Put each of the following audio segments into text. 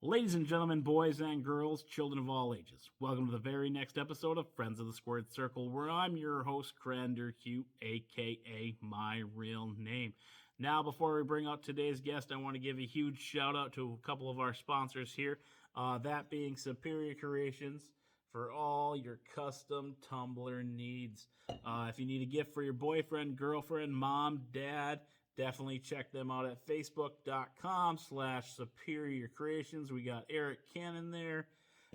Ladies and gentlemen, boys and girls, children of all ages, welcome to the very next episode of Friends of the Squared Circle, where I'm your host, Crander Q, aka my real name. Now, before we bring out today's guest, I want to give a huge shout out to a couple of our sponsors here, that being Superior Creations for all your custom tumbler needs. If you need a gift for your boyfriend, girlfriend, mom, dad, definitely check them out at facebook.com/Superior Creations. We got Eric Cannon there,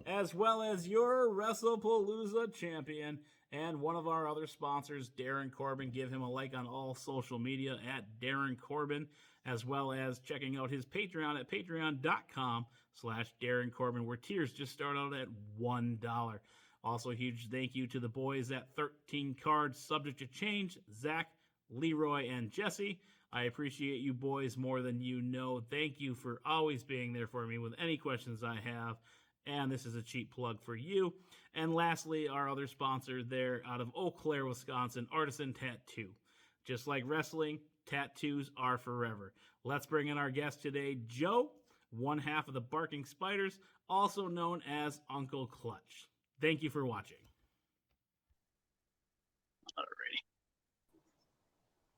as well as your WrestlePalooza champion and one of our other sponsors, Darren Corbin. Give him a like on all social media at Darren Corbin, as well as checking out his Patreon at patreon.com/Darren Corbin, where tiers just start out at $1. Also, a huge thank you to the boys at 13 Cards, Subject to Change, Zach, Leroy, and Jesse. I appreciate you boys more than you know. Thank you for always being there for me with any questions I have. And this is a cheap plug for you. And lastly, our other sponsor there out of Eau Claire, Wisconsin, Artisan Tattoo. Just like wrestling, tattoos are forever. Let's bring in our guest today, Joe, one half of the Barking Spiders, also known as Uncle Clutch. Thank you for watching. Alrighty.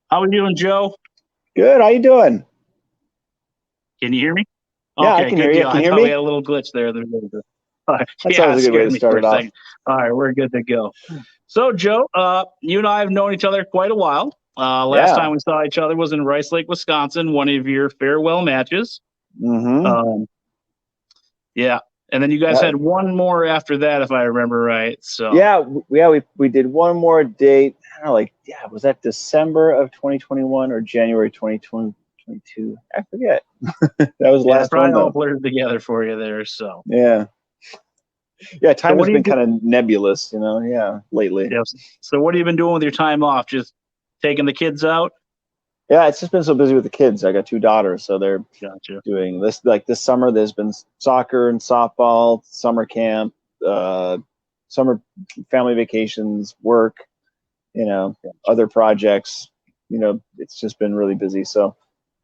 How are we doing, Joe? Good. How you doing? Can you hear me? Yeah, I can hear you. Can you hear me? We had a little glitch there. All right. That's always a good way to start it off. All right, we're good to go. So, Joe, you and I have known each other quite a while. Last time we saw each other was in Rice Lake, Wisconsin, one of your farewell matches. Mm-hmm. Yeah. And then you guys had one more after that, if I remember right. So we did one more date. Was that December of 2021 or January 2022? I forget. That was the last one. All blurred together for you there. So yeah. Time has been kind of nebulous, lately. Yes. So what have you been doing with your time off? Just taking the kids out? Yeah, it's just been so busy with the kids. I got two daughters, so they're doing this. Like this summer, there's been soccer and softball, summer camp, summer family vacations, work, other projects. It's just been really busy. So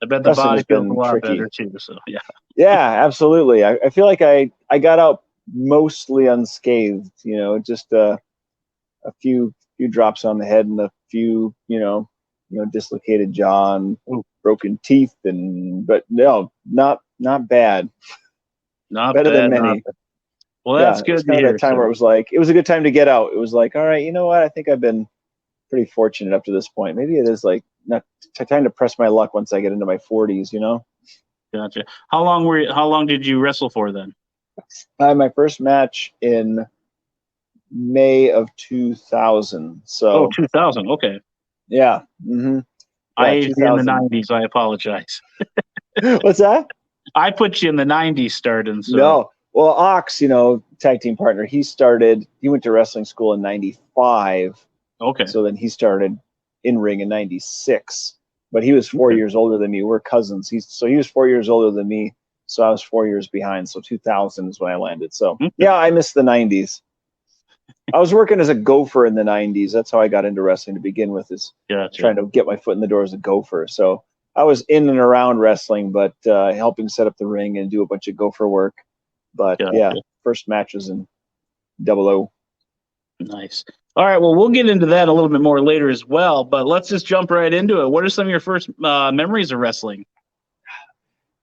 I bet the body feels a lot better too. So yeah, absolutely. I feel like I got out mostly unscathed. Just a few drops on the head and a few, dislocated jaw and broken teeth, but no, not bad. Not better bad, than many. Well, that's good to hear. That time where it was a good time to get out. It was like, all right, you know what? I think I've been pretty fortunate up to this point. Maybe it is like not time to press my luck once I get into my 40s. Gotcha. How long did you wrestle for then? I had my first match in May of 2000. So 2000. Okay. Yeah. Mm-hmm. I aged in the 90s. I apologize. What's that? I put you in the 90s starting. So. No. Well, Ox, tag team partner, he went to wrestling school in 95. Okay. So then he started in ring in 96. But he was 4 years older than me. We're cousins. He was 4 years older than me. So I was 4 years behind. So 2000 is when I landed. So yeah, I missed the 90s. I was working as a gopher in the 90s. That's how I got into wrestling to begin with, is trying to get my foot in the door as a gopher. So I was in and around wrestling, but helping set up the ring and do a bunch of gopher work. But first match was in 00. Nice. All right, well, we'll get into that a little bit more later as well, but let's just jump right into it. What are some of your first memories of wrestling?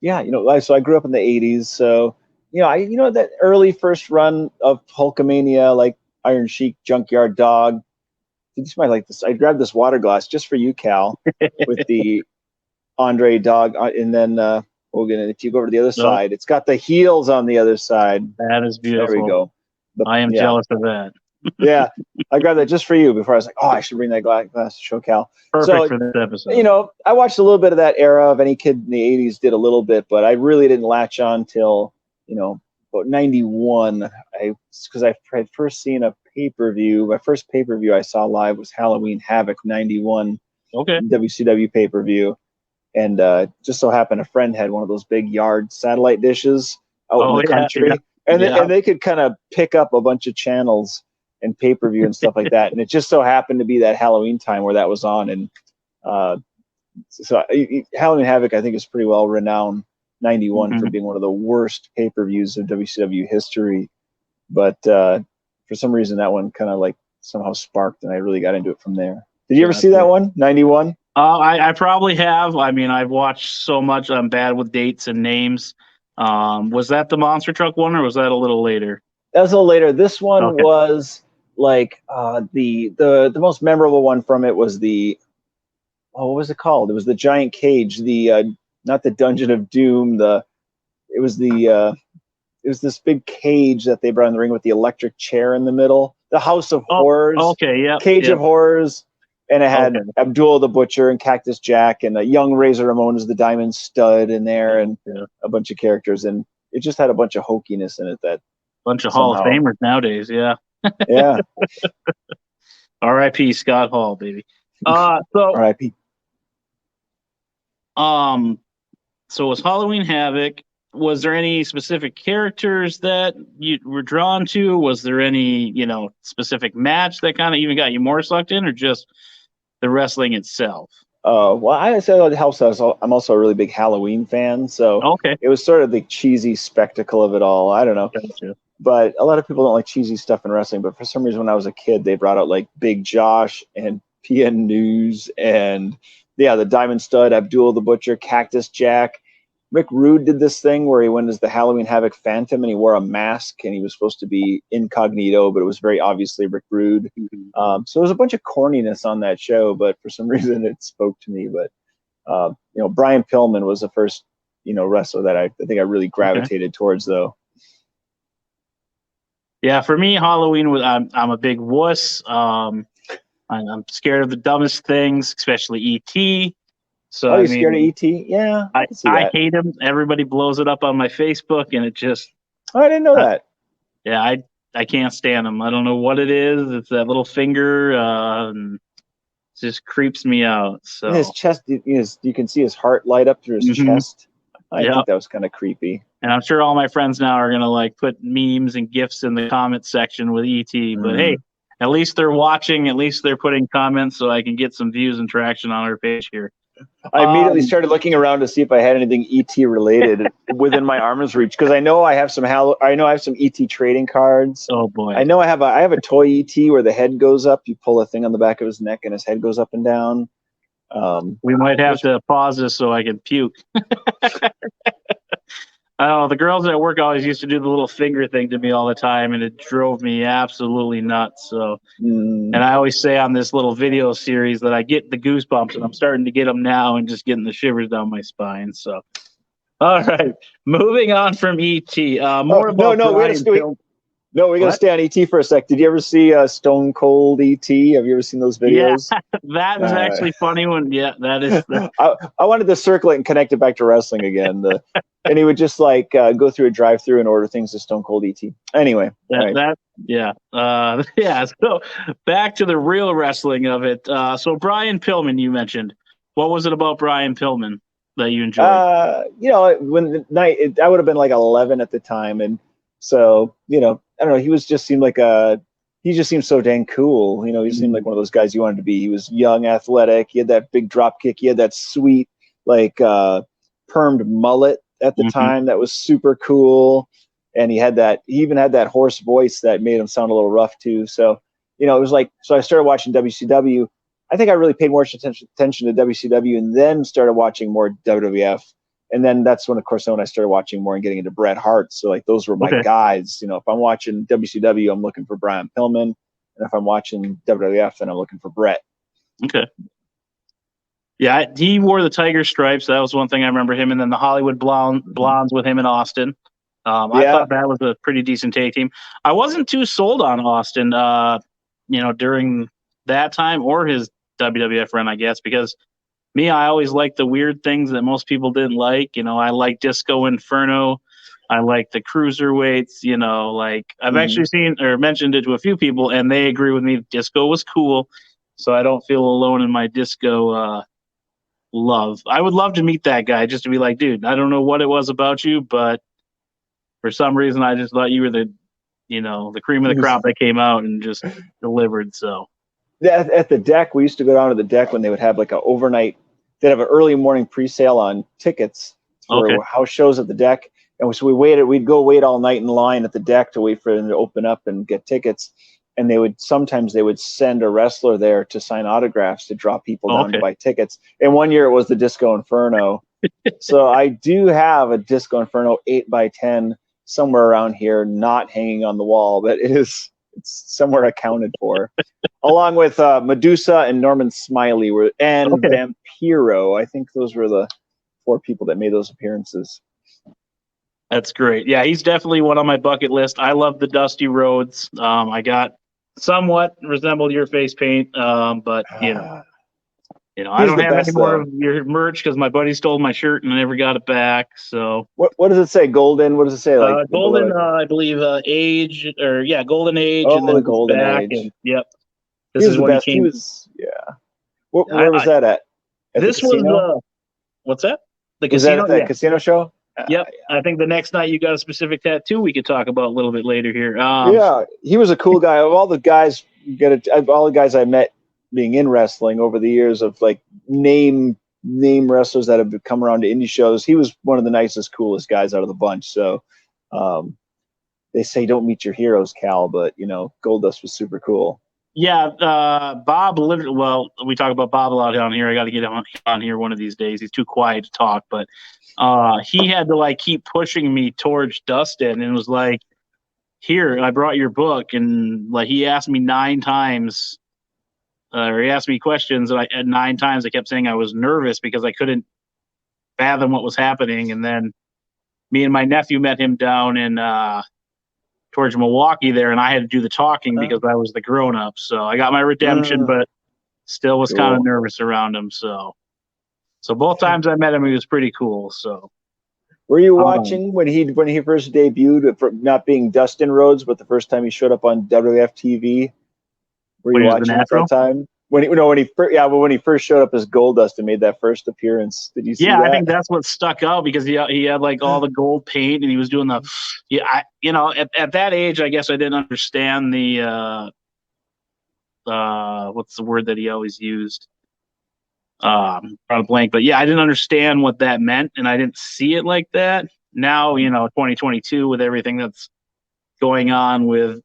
Yeah, so I grew up in the 80s. So, that early first run of Hulkamania, like Iron Sheik, Junkyard Dog. You just might like this. I grabbed this water glass just for you, Cal, with the Andre Dog. And then Hogan, if you go over to the other side, it's got the heels on the other side. That is beautiful. There we go. I am jealous of that. Yeah, I grabbed that just for you before I was like, I should bring that glass to show Cal. Perfect for this episode. I watched a little bit of that era of any kid in the 80s did a little bit, but I really didn't latch on till, about 91. Because I had first seen a pay-per-view. My first pay-per-view I saw live was Halloween Havoc 91. Okay. WCW pay-per-view. And just so happened a friend had one of those big yard satellite dishes out in the country. Yeah. And they could kind of pick up a bunch of channels and pay-per-view and stuff like that. And it just so happened to be that Halloween time where that was on. And so Halloween Havoc, I think, is pretty well renowned '91 for being one of the worst pay-per-views of WCW history. But for some reason, that one kind of like somehow sparked, and I really got into it from there. Did you ever see that one, '91? I probably have. I mean, I've watched so much. I'm bad with dates and names. Was that the monster truck one, or was that a little later? That was a little later. This one was like the most memorable one from it was what was it called? It was the giant cage. Not the Dungeon of Doom. It was this big cage that they brought in the ring with the electric chair in the middle. The House of Horrors. Okay, yeah. Cage of Horrors. And it had Abdul the Butcher and Cactus Jack and a young Razor Ramon as the Diamond Stud in there, and a bunch of characters. And it just had a bunch of hokiness in it. That bunch of Hall of Famers nowadays, yeah. Yeah. R.I.P. Scott Hall, baby. So R.I.P. So was Halloween Havoc. Was there any specific characters that you were drawn to? Was there any, specific match that kind of even got you more sucked in, or just the wrestling itself? Well, I said it helps. I'm also a really big Halloween fan, so it was sort of the cheesy spectacle of it all. I don't know. Gotcha. But a lot of people don't like cheesy stuff in wrestling, but for some reason when I was a kid, they brought out like Big Josh and PN News and the Diamond Stud, Abdul the Butcher, Cactus Jack. Rick Rude did this thing where he went as the Halloween Havoc Phantom and he wore a mask and he was supposed to be incognito, but it was very obviously Rick Rude. So there was a bunch of corniness on that show, but for some reason it spoke to me. But Brian Pillman was the first wrestler that I think I really gravitated towards, though. Yeah, for me, Halloween was I'm a big wuss. I'm scared of the dumbest things, especially E.T. So you're scared of E.T.? Yeah, I hate him. Everybody blows it up on my Facebook, and it just... I didn't know that. Yeah, I can't stand him. I don't know what it is. It's that little finger. And it just creeps me out. So and his chest, you can see his heart light up through his chest. I think that was kind of creepy. And I'm sure all my friends now are going to put memes and GIFs in the comment section with E.T. But hey, at least they're watching. At least they're putting comments so I can get some views and traction on our page here. I immediately started looking around to see if I had anything ET related within my arm's reach, because I know I have some ET trading cards. Oh boy! I know I have a toy ET where the head goes up. You pull a thing on the back of his neck and his head goes up and down. We might have to pause this so I can puke. I don't know. The girls at work always used to do the little finger thing to me all the time, and it drove me absolutely nuts. So, and I always say on this little video series that I get the goosebumps, and I'm starting to get them now, and just getting the shivers down my spine. So, all right, moving on from ET. We're gonna stay on ET for a sec. Did you ever see Stone Cold ET? Have you ever seen those videos? Yeah, that is actually funny one. Yeah, that is. I wanted to circle it and connect it back to wrestling again. And he would just go through a drive-through and order things to Stone Cold ET. Anyway, So back to the real wrestling of it. So Brian Pillman, you mentioned. What was it about Brian Pillman that you enjoyed? When the night, I would have been like 11 at the time, and so I don't know. He just seemed so dang cool. He seemed like one of those guys you wanted to be. He was young, athletic. He had that big drop kick. He had that sweet permed mullet at the time that was super cool, and he even had that hoarse voice that made him sound a little rough too. So it was so I started watching WCW. I think I really paid more attention to WCW, and then started watching more WWF. And then that's when, of course, I started watching more and getting into Bret Hart. So those were my guys. If I'm watching WCW, I'm looking for Brian Pillman, and if I'm watching WWF, then I'm looking for Bret. Okay. Yeah, he wore the tiger stripes. That was one thing I remember him. And then the Hollywood Blondes with him in Austin. I thought that was a pretty decent tag team. I wasn't too sold on Austin, during that time or his WWF run, I guess, because I always liked the weird things that most people didn't like. I like Disco Inferno. I like the cruiserweights. I've actually seen or mentioned it to a few people, and they agree with me. Disco was cool, so I don't feel alone in my disco love. I would love to meet that guy just to be like, dude, I don't know what it was about you, but for some reason I just thought you were the cream of the crop that came out and just delivered. So at the deck, we used to go down to the deck when they would have like they'd have an early morning pre-sale on tickets for house shows at the deck. And so we'd go wait all night in line at the deck to wait for them to open up and get tickets. And sometimes they would send a wrestler there to sign autographs to draw people down to buy tickets. And one year it was the Disco Inferno. So I do have a Disco Inferno 8x10 somewhere around here, not hanging on the wall, but it's somewhere accounted for. Along with Medusa and Norman Smiley and Vampiro. I think those were the 4 people that made those appearances. That's great. Yeah, he's definitely one on my bucket list. I love the Dusty Rhodes. I got somewhat resembled your face paint, but I don't have any more of your merch because my buddy stole my shirt and I never got it back. So what does it say? Golden? What does it say? Like golden? I believe age golden age. Oh, and then the golden back age. And, yep. This is what he came. Where was that at? This was what's that? The casino. That casino show? Yep. I think the next night you got a specific tattoo we could talk about a little bit later here. He was a cool guy. Of all the guys, all the guys I met being in wrestling over the years of like name wrestlers that have come around to indie shows, he was one of the nicest, coolest guys out of the bunch. So they say don't meet your heroes, Cal, but Goldust was super cool. Yeah, Bob. Well, we talk about Bob a lot on here. I got to get him on here one of these days. He's too quiet to talk, but he had to keep pushing me towards Dustin, and was like, "Here, I brought your book," and he asked me 9 times, or he asked me questions, and 9 times I kept saying I was nervous because I couldn't fathom what was happening, and then me and my nephew met him down in towards Milwaukee there, and I had to do the talking because I was the grown-up. So I got my redemption, but still was kind of nervous around him. So both times I met him, he was pretty cool. So were you watching when he first debuted, for not being Dustin Rhodes, but the first time he showed up on WWF TV? Were you watching at that time? When he first showed up as Goldust and made that first appearance, did you see that? Yeah, I think that's what stuck out because he had all the gold paint and he was doing the at that age I guess I didn't understand the what's the word that he always used? Drawing a blank, but I didn't understand what that meant and I didn't see it like that. Now 2022 with everything that's going on with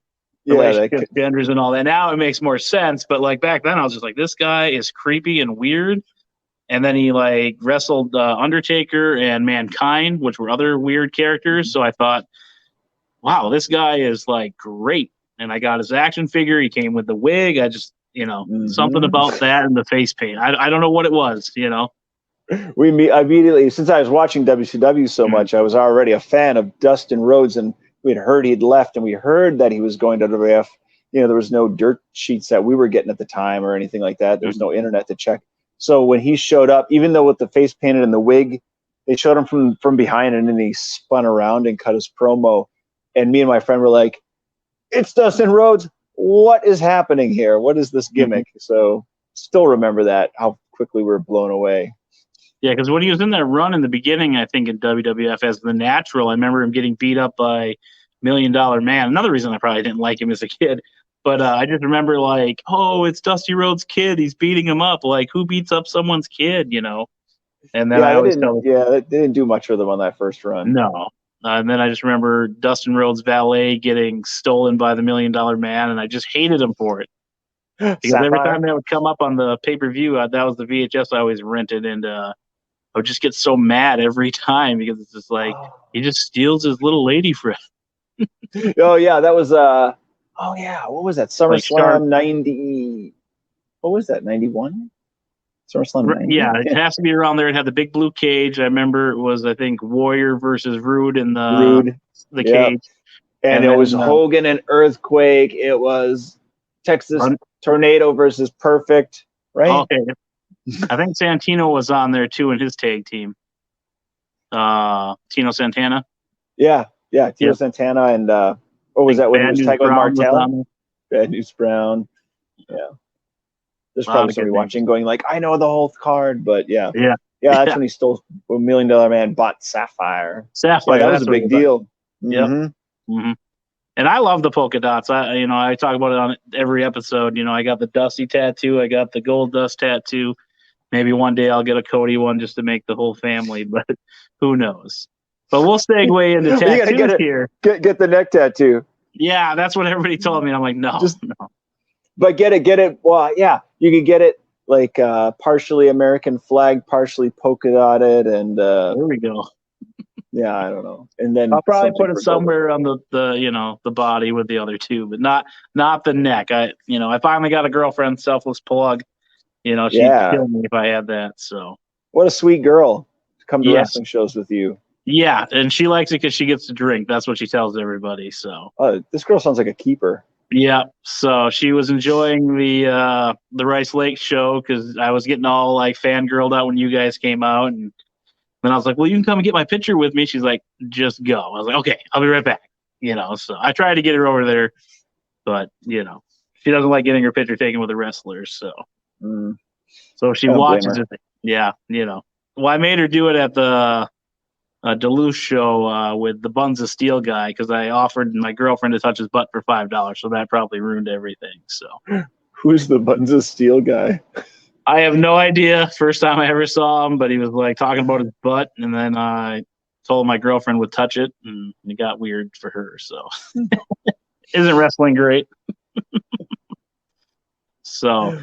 relationships, genders, and all that. Now it makes more sense, but back then I was just like, this guy is creepy and weird. And then he wrestled Undertaker and Mankind, which were other weird characters. So I thought, wow, this guy is great. And I got his action figure. He came with the wig. I just, something about that and the face paint. I don't know what it was, We immediately, since I was watching WCW so much, I was already a fan of Dustin Rhodes, and we had heard he'd left, and we heard that he was going to WWF. There was no dirt sheets that we were getting at the time or anything like that. There was no internet to check. So when he showed up, even though with the face painted and the wig, they showed him from behind, and then he spun around and cut his promo. And me and my friend were like, "It's Dustin Rhodes. What is happening here? What is this gimmick?" So still remember that, how quickly we were blown away. Yeah, because when he was in that run in the beginning, I think in WWF as the Natural, I remember him getting beat up by $1 Million Man. Another reason I probably didn't like him as a kid. But I just remember it's Dusty Rhodes' kid. He's beating him up. Who beats up someone's kid, And then I always tell they didn't do much with him on that first run. No. And then I just remember Dustin Rhodes' valet getting stolen by the $1 Million Man, and I just hated him for it. Because every time that would come up on the pay-per-view, that was the VHS I always rented, and I would just get so mad every time because it's just he just steals his little lady friend. Oh yeah, that was what was that? SummerSlam 90. What was that? 91? SummerSlam 90? Yeah, it has to be around there. It had the big blue cage. I remember it was, I think, Warrior versus Rude in the cage. And it was Hogan and Earthquake. It was Texas Tornado versus Perfect, right? Okay. I think Santino was on there too in his tag team. Tino Santana. Yeah, Tino Santana and what was that when he was tagging with Martel? Bad News Brown. Yeah. There's probably somebody watching going I know the whole card, but yeah, that's when he stole $1 Million Man, bought Sapphire. That was a big deal. Yeah. And I love the polka dots. I talk about it on every episode. I got the Dusty tattoo. I got the Goldust tattoo. Maybe one day I'll get a Cody one just to make the whole family, but who knows? But we'll segue into You gotta tattoos get here. Get the neck tattoo. Yeah, that's what everybody told me. I'm like, no. But get it. Well, yeah, you could get it like partially American flag, partially polka dotted, and there we go. Yeah, I don't know. And then I'll probably put it somewhere on the body with the other two, but not the neck. I finally got a girlfriend, selfless plug. She'd kill me if I had that. So what a sweet girl to come to wrestling shows with you. Yeah, and she likes it because she gets to drink. That's what she tells everybody. So this girl sounds like a keeper. Yeah, so she was enjoying the Rice Lake show because I was getting all like fangirled out when you guys came out, and then I was like, "Well, you can come and get my picture with me." She's like, "Just go." I was like, "Okay, I'll be right back." So I tried to get her over there, but she doesn't like getting her picture taken with the wrestlers. So, so she watches it. Yeah, Well, I made her do it at the Duluth show with the Buns of Steel guy because I offered my girlfriend to touch his butt for $5, so that probably ruined everything. So, who's the Buns of Steel guy? I have no idea. First time I ever saw him, but he was like talking about his butt, and then I told my girlfriend would touch it, and it got weird for her. So, isn't wrestling great? So,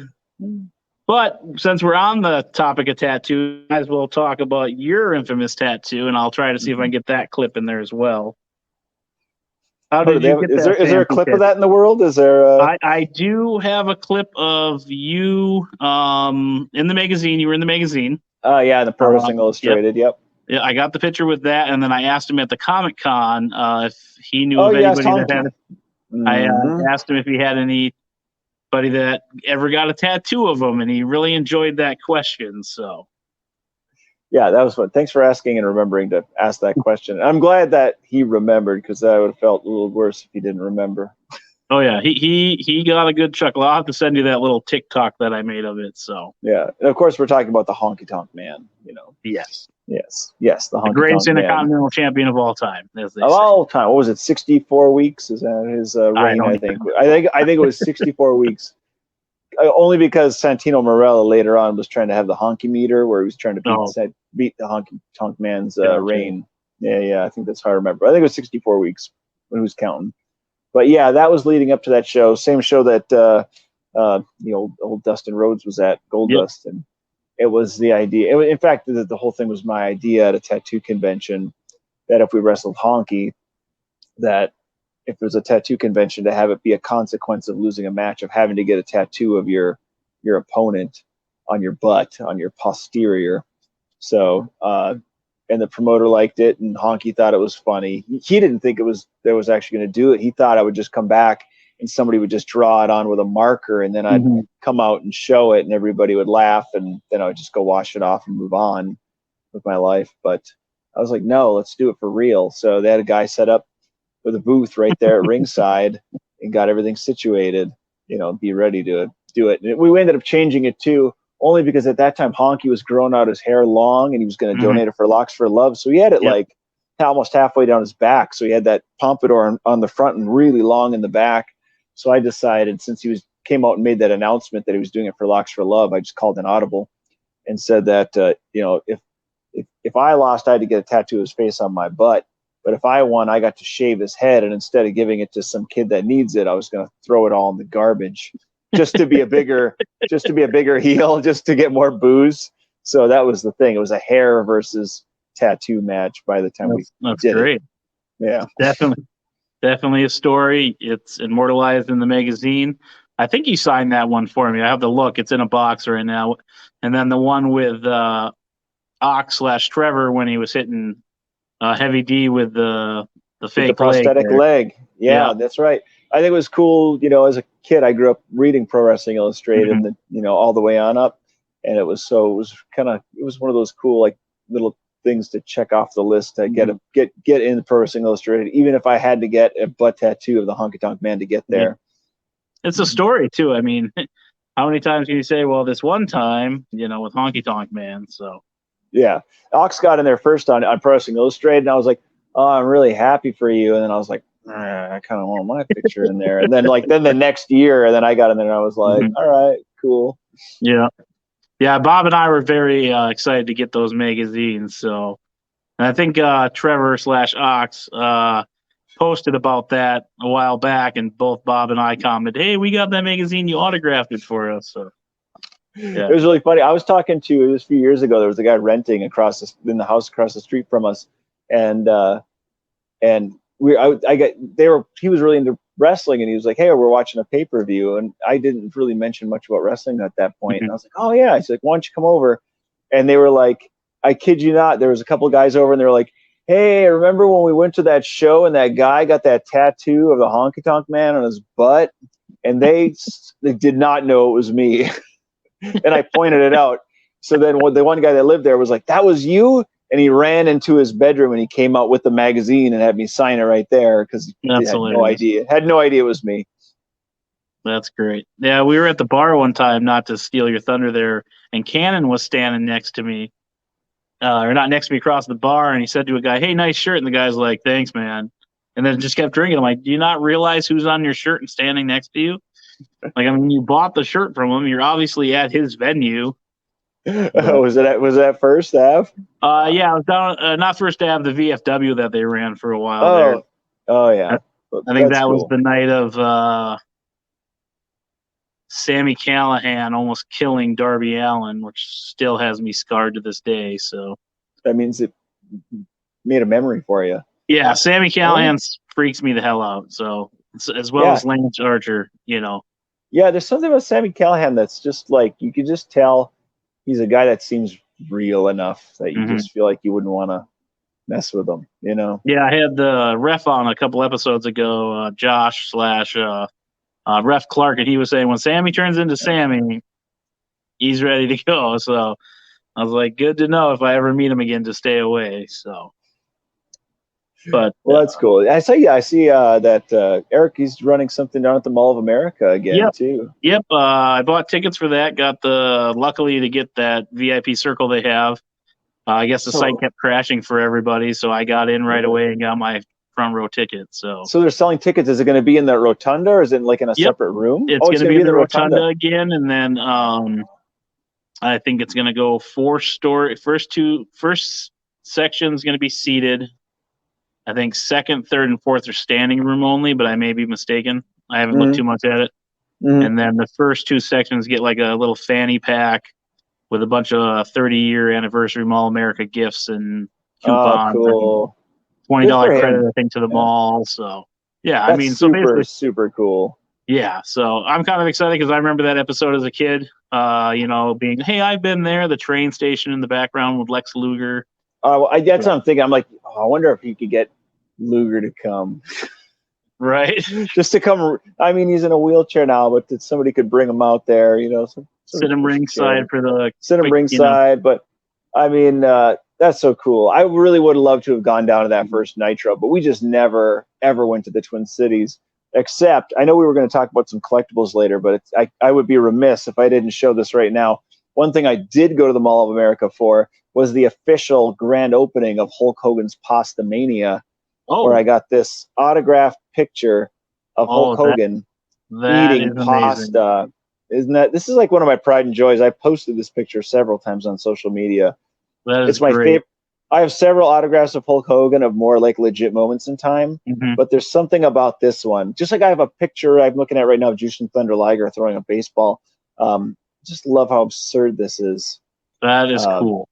but since we're on the topic of tattoo, might as well talk about your infamous tattoo, and I'll try to see if I can get that clip in there as well. How did you get is there a clip of that in the world? Is there? I do have a clip of you in the magazine. You were in the magazine. Oh yeah, the Pro Wrestling Illustrated. Yep. Yeah, I got the picture with that, and then I asked him at the Comic-Con if he knew of anybody that had it. I asked him if he had anybody that ever got a tattoo of him, and he really enjoyed that question. So, yeah, that was fun. Thanks for asking and remembering to ask that question. I'm glad that he remembered because I would have felt a little worse if he didn't remember. Oh yeah, he got a good chuckle. I'll have to send you that little TikTok that I made of it. So yeah, and of course we're talking about the Honky Tonk Man. Yes, the greatest Intercontinental champion of all time, as they say. All time. What was it? 64 weeks? Is that his reign? I think it was 64 weeks. Only because Santino Marella later on was trying to have the honky meter where he was trying to beat the Honky Tonk Man's reign. Yeah, I think that's how I remember. I think it was 64 weeks when he was counting. But yeah, that was leading up to that show. Same show that old Dustin Rhodes was at, Goldust, and it was the idea. In fact, the whole thing was my idea at a tattoo convention that if we wrestled honky, that if there's a tattoo convention, to have it be a consequence of losing a match, of having to get a tattoo of your opponent on your butt, on your posterior. So, and the promoter liked it, and Honky thought it was funny. He didn't think it was actually going to do it. He thought I would just come back and somebody would just draw it on with a marker, and then I'd come out and show it, and everybody would laugh, and then I would just go wash it off and move on with my life. But I was like, no, let's do it for real. So they had a guy set up with a booth right there at ringside and got everything situated, be ready to do it. And we ended up changing it too, only because at that time Honky was growing out his hair long and he was going to donate it for Locks for Love. So he had it like almost halfway down his back. So he had that pompadour on the front and really long in the back. So I decided, since he came out and made that announcement that he was doing it for Locks for Love, I just called an audible and said that, if I lost, I had to get a tattoo of his face on my butt. But if I won, I got to shave his head, and instead of giving it to some kid that needs it, I was going to throw it all in the garbage, just to be a bigger heel, just to get more booze. So that was the thing. It was a hair versus tattoo match by the time we did great. It. Yeah, definitely a story. It's immortalized in the magazine. I think you signed that one for me. I have to look. It's in a box right now. And then the one with Ox/Trevor when he was hitting Heavy D with the fake the prosthetic leg. Yeah, that's right. I think it was cool. As a kid, I grew up reading Pro Wrestling Illustrated, and all the way on up, and it was one of those cool like little things to check off the list to get in Pro Wrestling Illustrated, even if I had to get a butt tattoo of the Honky Tonk Man to get there. It's a story too. I mean, how many times can you say, well, this one time, with Honky Tonk Man? So. Yeah, Ox got in there first on Pro Wrestling Illustrated, and I was like, "Oh, I'm really happy for you." And then I was like, "I kind of want my picture in there." And then the next year, and then I got in there, and I was like, "All right, cool." Yeah, Yeah, Bob and I were very excited to get those magazines. So, and I think Trevor/Ox posted about that a while back, and both Bob and I commented, "Hey, we got that magazine. You autographed it for us." So, yeah. It was really funny. I was talking to, it was a few years ago. There was a guy renting in the house across the street from us, and he was really into wrestling, and he was like, "Hey, we're watching a pay-per-view," and I didn't really mention much about wrestling at that point. And I was like, "Oh yeah," I said, like, "Why don't you come over?" And they were like, I kid you not, there was a couple of guys over, and they were like, "Hey, remember when we went to that show and that guy got that tattoo of the Honky Tonk Man on his butt?" And they did not know it was me. And I pointed it out. So then the one guy that lived there was like, "That was you?" And he ran into his bedroom and he came out with the magazine and had me sign it right there because he had no idea. Had no idea it was me. That's great. Yeah, we were at the bar one time, not to steal your thunder there, and Cannon was standing next to me, or not next to me, across the bar, and he said to a guy, "Hey, nice shirt," and the guy's like, "Thanks, man," and then just kept drinking. I'm like, "Do you not realize who's on your shirt and standing next to you? Like, I mean, you bought the shirt from him. You're obviously at his venue." Was that First Ave? Yeah, I was down, not First Ave, the VFW that they ran for a while there. Oh yeah. I think that was the night of Sammy Callahan almost killing Darby Allin, which still has me scarred to this day. So that means it made a memory for you. Yeah, Sammy Callahan freaks me the hell out. So as well as Lance Archer, you know. Yeah, there's something about Sammy Callahan that's just like, you could just tell he's a guy that seems real enough that you just feel like you wouldn't want to mess with him, you know? Yeah, I had the ref on a couple episodes ago, Josh / Ref Clark, and he was saying when Sammy turns into Sammy, he's ready to go. So I was like, good to know if I ever meet him again to stay away. So, but that's cool. I see that Eric, he's running something down at the Mall of America again too. Yep. I bought tickets for that. Got luckily to get that VIP circle they have. I guess the site kept crashing for everybody, so I got in right away and got my front row ticket. So they're selling tickets. Is it going to be in the rotunda, or is it like in a separate room? It's going to be in the rotunda again, and then I think it's going to go 4-story. First section is going to be seated. I think second, third, and fourth are standing room only, but I may be mistaken. I haven't looked too much at it. And then the first 2 sections get like a little fanny pack with a bunch of 30-year anniversary Mall America gifts and coupons. Cool. $20 credit, I think, to the mall. So yeah, that's I mean, super cool. Yeah, so I'm kind of excited because I remember that episode as a kid. Being, hey, I've been there. The train station in the background with Lex Luger. That's what I'm thinking. I'm like, I wonder if you could get Luger to come. Right. Just to come. I mean, he's in a wheelchair now, but that somebody could bring him out there, Sit him ringside for the. Sit him ringside, but I mean, that's so cool. I really would have loved to have gone down to that first Nitro, but we just never, ever went to the Twin Cities. Except, I know we were going to talk about some collectibles later, but I would be remiss if I didn't show this right now. One thing I did go to the Mall of America for was the official grand opening of Hulk Hogan's Postamania, where I got this autographed picture of Hulk Hogan eating pasta. This is like one of my pride and joys. I posted this picture several times on social media. It's my favorite. I have several autographs of Hulk Hogan of more like legit moments in time, but there's something about this one. Just like I have a picture I'm looking at right now of Jushin Thunder Liger throwing a baseball. Just love how absurd this is. That is cool.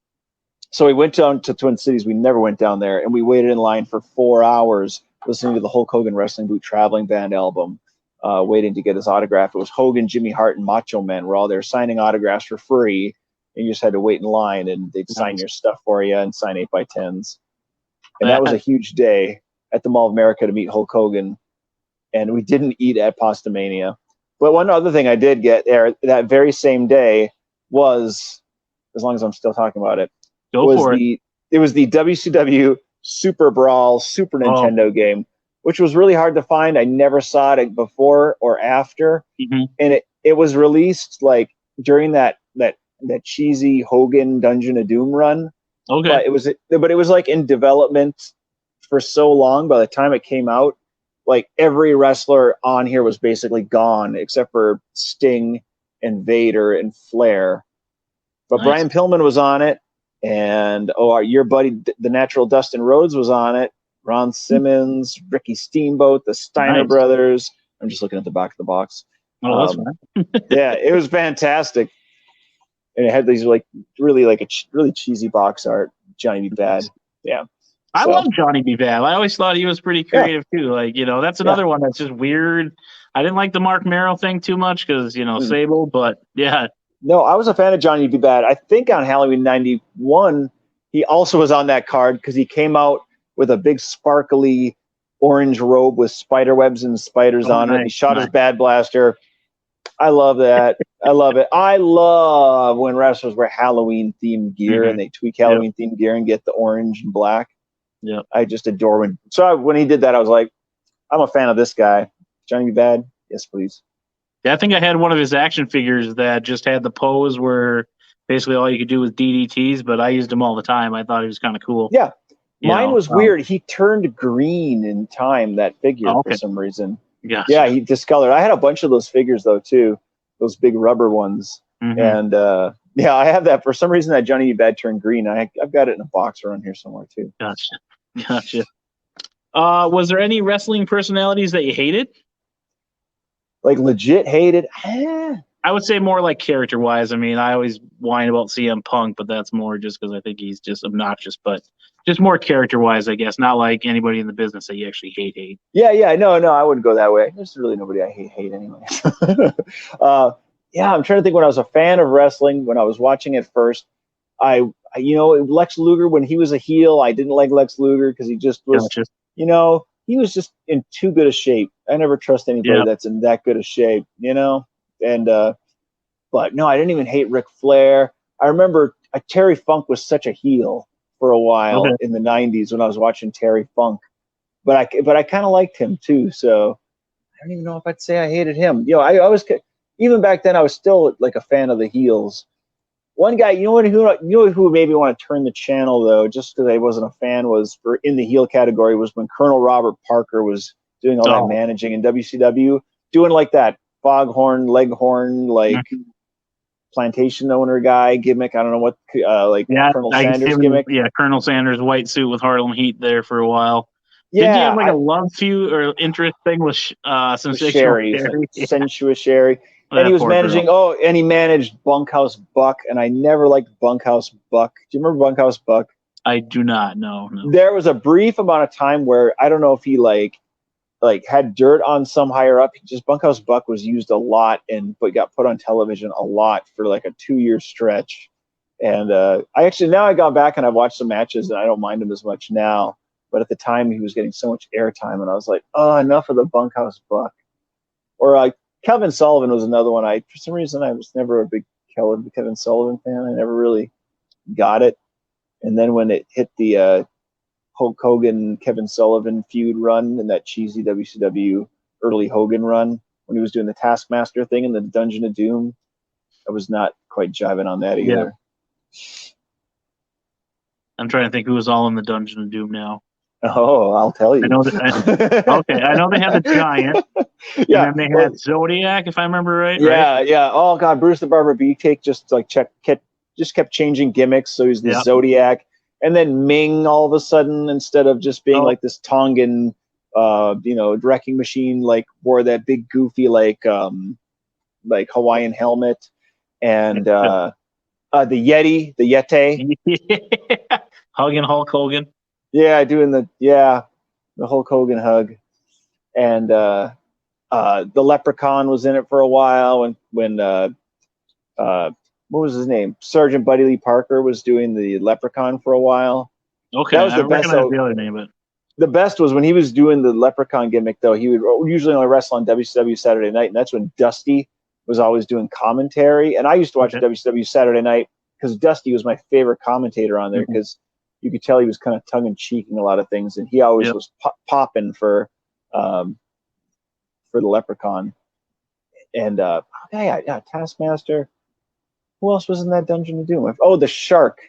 So we went down to Twin Cities. We never went down there, and we waited in line for 4 hours listening to the Hulk Hogan Wrestling Boot Traveling Band album, waiting to get his autograph. It was Hogan, Jimmy Hart, and Macho Man were all there signing autographs for free. And you just had to wait in line, and they'd sign your stuff for you and sign 8x10s. And that was a huge day at the Mall of America to meet Hulk Hogan. And we didn't eat at Postamania. But one other thing I did get there that very same day was, as long as I'm still talking about it, it was the WCW Super Brawl Super Nintendo game, which was really hard to find. I never saw it before or after. And it was released like during that cheesy Hogan Dungeon of Doom run. Okay. But it was like in development for so long. By the time it came out, like every wrestler on here was basically gone except for Sting and Vader and Flair. But Nice. Brian Pillman was on it, and your buddy, the natural Dustin Rhodes, was on it. Ron Simmons, Ricky Steamboat, the Steiner Nice. brothers. I'm just looking at the back of the box. Oh, that's fine. Yeah, it was fantastic, and it had these like really cheesy box art. Johnny B. Bad. Yeah. I So- love Johnny B. Bad. I always thought he was pretty creative too. Like, that's another one that's just weird. I didn't like the Mark Merrill thing too much because, Sable, but yeah. No, I was a fan of Johnny B. Bad. I think on Halloween 91, he also was on that card because he came out with a big sparkly orange robe with spider webs and spiders on it. Nice, He shot nice. his Bad Blaster. I love that. I love it. I love when wrestlers wear Halloween themed gear and they tweak Halloween themed gear and get the orange and black. Yeah. I just adore when he did that, I was like, I'm a fan of this guy. Johnny B. Bad? Yes, please. Yeah, I think I had one of his action figures that just had the pose where basically all you could do was DDTs, but I used him all the time. I thought he was kind of cool. Yeah. Mine was weird. He turned green in time, that figure, for some reason. Gotcha. Yeah, he discolored. I had a bunch of those figures, though, too. Those big rubber ones. Mhm. And, yeah, I have that. For some reason, that Johnny B. Bad turned green. I've got it in a box around here somewhere, too. Gotcha. Was there any wrestling personalities that you hated? Like, legit hated? I would say more like character-wise. I mean, I always whine about CM Punk, but that's more just because I think he's just obnoxious. But just more character-wise, I guess. Not like anybody in the business that you actually hate. Yeah. No, I wouldn't go that way. There's really nobody I hate anyway. Yeah, I'm trying to think when I was a fan of wrestling, when I was watching it first. Lex Luger, when he was a heel, I didn't like Lex Luger because he just was, Gotcha. he was just in too good a shape. I never trust anybody that's in that good a shape, And, but no, I didn't even hate Ric Flair. I remember Terry Funk was such a heel for a while in the 90s when I was watching Terry Funk. But I kind of liked him too. So I don't even know if I'd say I hated him. I was, even back then, I was still like a fan of the heels. One guy, who made me want to turn the channel though, just because I wasn't a fan, was in the heel category, was when Colonel Robert Parker was doing all that managing in WCW, doing like that foghorn, leghorn, like plantation owner guy gimmick. I don't know what, Colonel Sanders gimmick. Yeah, Colonel Sanders white suit with Harlem Heat there for a while. Yeah, did he have like a love feud or interest thing with Sherry, sensuous Sherry? And he was managing. Girl. And he managed Bunkhouse Buck, and I never liked Bunkhouse Buck. Do you remember Bunkhouse Buck? I do not. No. There was a brief amount of time where I don't know if he like had dirt on some higher up. Just Bunkhouse Buck was used a lot but got put on television a lot for like a 2-year stretch. And I got back and I've watched some matches and I don't mind him as much now. But at the time he was getting so much airtime and I was like, oh, enough of the Bunkhouse Buck. Or Kevin Sullivan was another one. For some reason I was never a big Kevin Sullivan fan. I never really got it. And then when it hit the Hulk Hogan, Kevin Sullivan feud run and that cheesy WCW early Hogan run when he was doing the Taskmaster thing in the Dungeon of Doom, I was not quite jiving on that either. Yeah. I'm trying to think who was all in the Dungeon of Doom now. Oh, I'll tell you. I know they had the Giant. Yeah. And then they had Zodiac, if I remember right. Yeah, right? Yeah. Oh God, Bruce the Barber Beefcake just kept changing gimmicks. So he's the Zodiac. And then Ming all of a sudden, instead of just being like this Tongan wrecking machine, like wore that big goofy like Hawaiian helmet. And the Yeti. Hugging Hulk Hogan. Yeah, doing the Hulk Hogan hug. And the Leprechaun was in it for a while when what was his name? Sergeant Buddy Lee Parker was doing the Leprechaun for a while. Okay, that was the best. The other name, but the best was when he was doing the Leprechaun gimmick. Though he would usually only wrestle on WCW Saturday Night, and that's when Dusty was always doing commentary. And I used to watch WCW Saturday Night because Dusty was my favorite commentator on there because you could tell he was kind of tongue in cheek in a lot of things, and he always was popping for the Leprechaun. And Taskmaster. Who else was in that Dungeon of Doom? Oh, the Shark.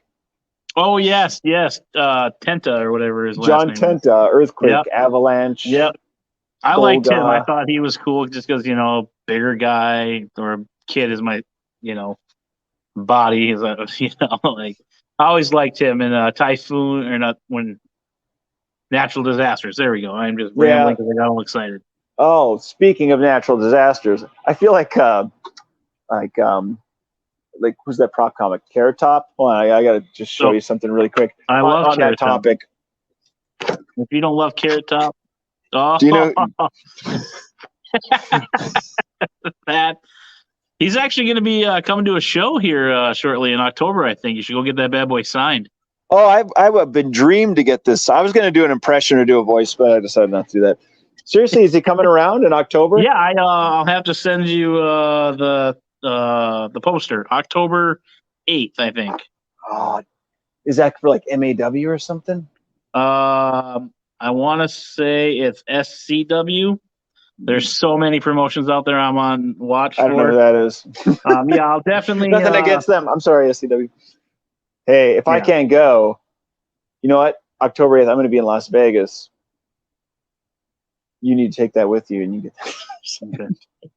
Oh, yes. Tenta or whatever his John last name. Tenta, Earthquake, Avalanche. Yep. I Golda. liked him. I thought he was cool just because, bigger guy or kid is my, body. Is like I always liked him in Typhoon or not when Natural Disasters. There we go. I'm just rambling because I got all excited. Oh, speaking of natural disasters, I feel like who's that prop comic? Carrot Top. Hold on, I gotta just show you something really quick. I love on Carrot that topic. Top. If you don't love Carrot Top, do you know that? He's actually going to be coming to a show here shortly in October, I think. You should go get that bad boy signed. Oh, I've been dreamed to get this. I was going to do an impression or do a voice, but I decided not to do that. Seriously, is he coming around in October? Yeah, I'll have to send you the poster. October 8th, I think. Oh, is that for like MAW or something? I want to say it's SCW. There's so many promotions out there I'm on watch for. I don't know who that is. Yeah, I'll definitely... Nothing against them. I'm sorry, SCW. Hey, if I can't go, you know what? October 8th, I'm going to be in Las Vegas. You need to take that with you, and you get that. Okay.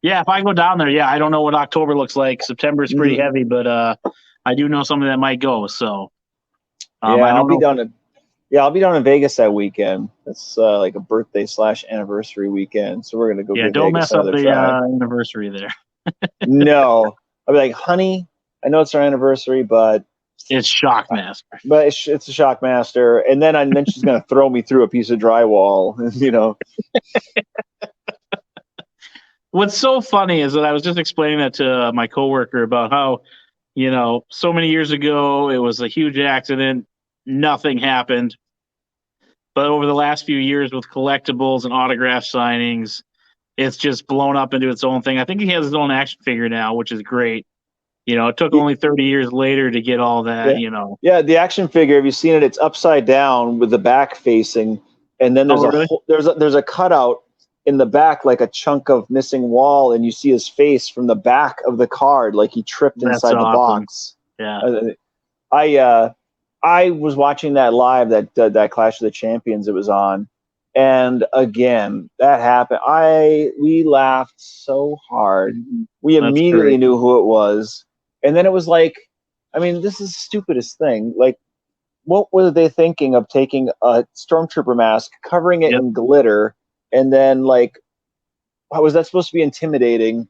Yeah, if I go down there, I don't know what October looks like. September is pretty heavy, but I do know somebody that might go. So I'll be down in Vegas that weekend. It's like a birthday / anniversary weekend, so we're gonna go. Yeah, don't mess up the anniversary there. No, I'll be like, honey, I know it's our anniversary, but it's Shockmaster. But it's a Shockmaster, and then she's gonna throw me through a piece of drywall, What's so funny is that I was just explaining that to my coworker about how, so many years ago it was a huge accident, nothing happened. But over the last few years with collectibles and autograph signings, it's just blown up into its own thing. I think he has his own action figure now, which is great. It took only 30 years later to get all that, Yeah, the action figure, have you seen it? It's upside down with the back facing, and then there's a cutout in the back, like a chunk of missing wall, and you see his face from the back of the card, like he tripped inside the box. Yeah. I was watching that live, that Clash of the Champions it was on, and again, that happened. We laughed so hard. We immediately knew who it was. And then it was like, I mean, this is the stupidest thing. Like, what were they thinking of taking a Stormtrooper mask, covering it in glitter, and then, like, how was that supposed to be intimidating?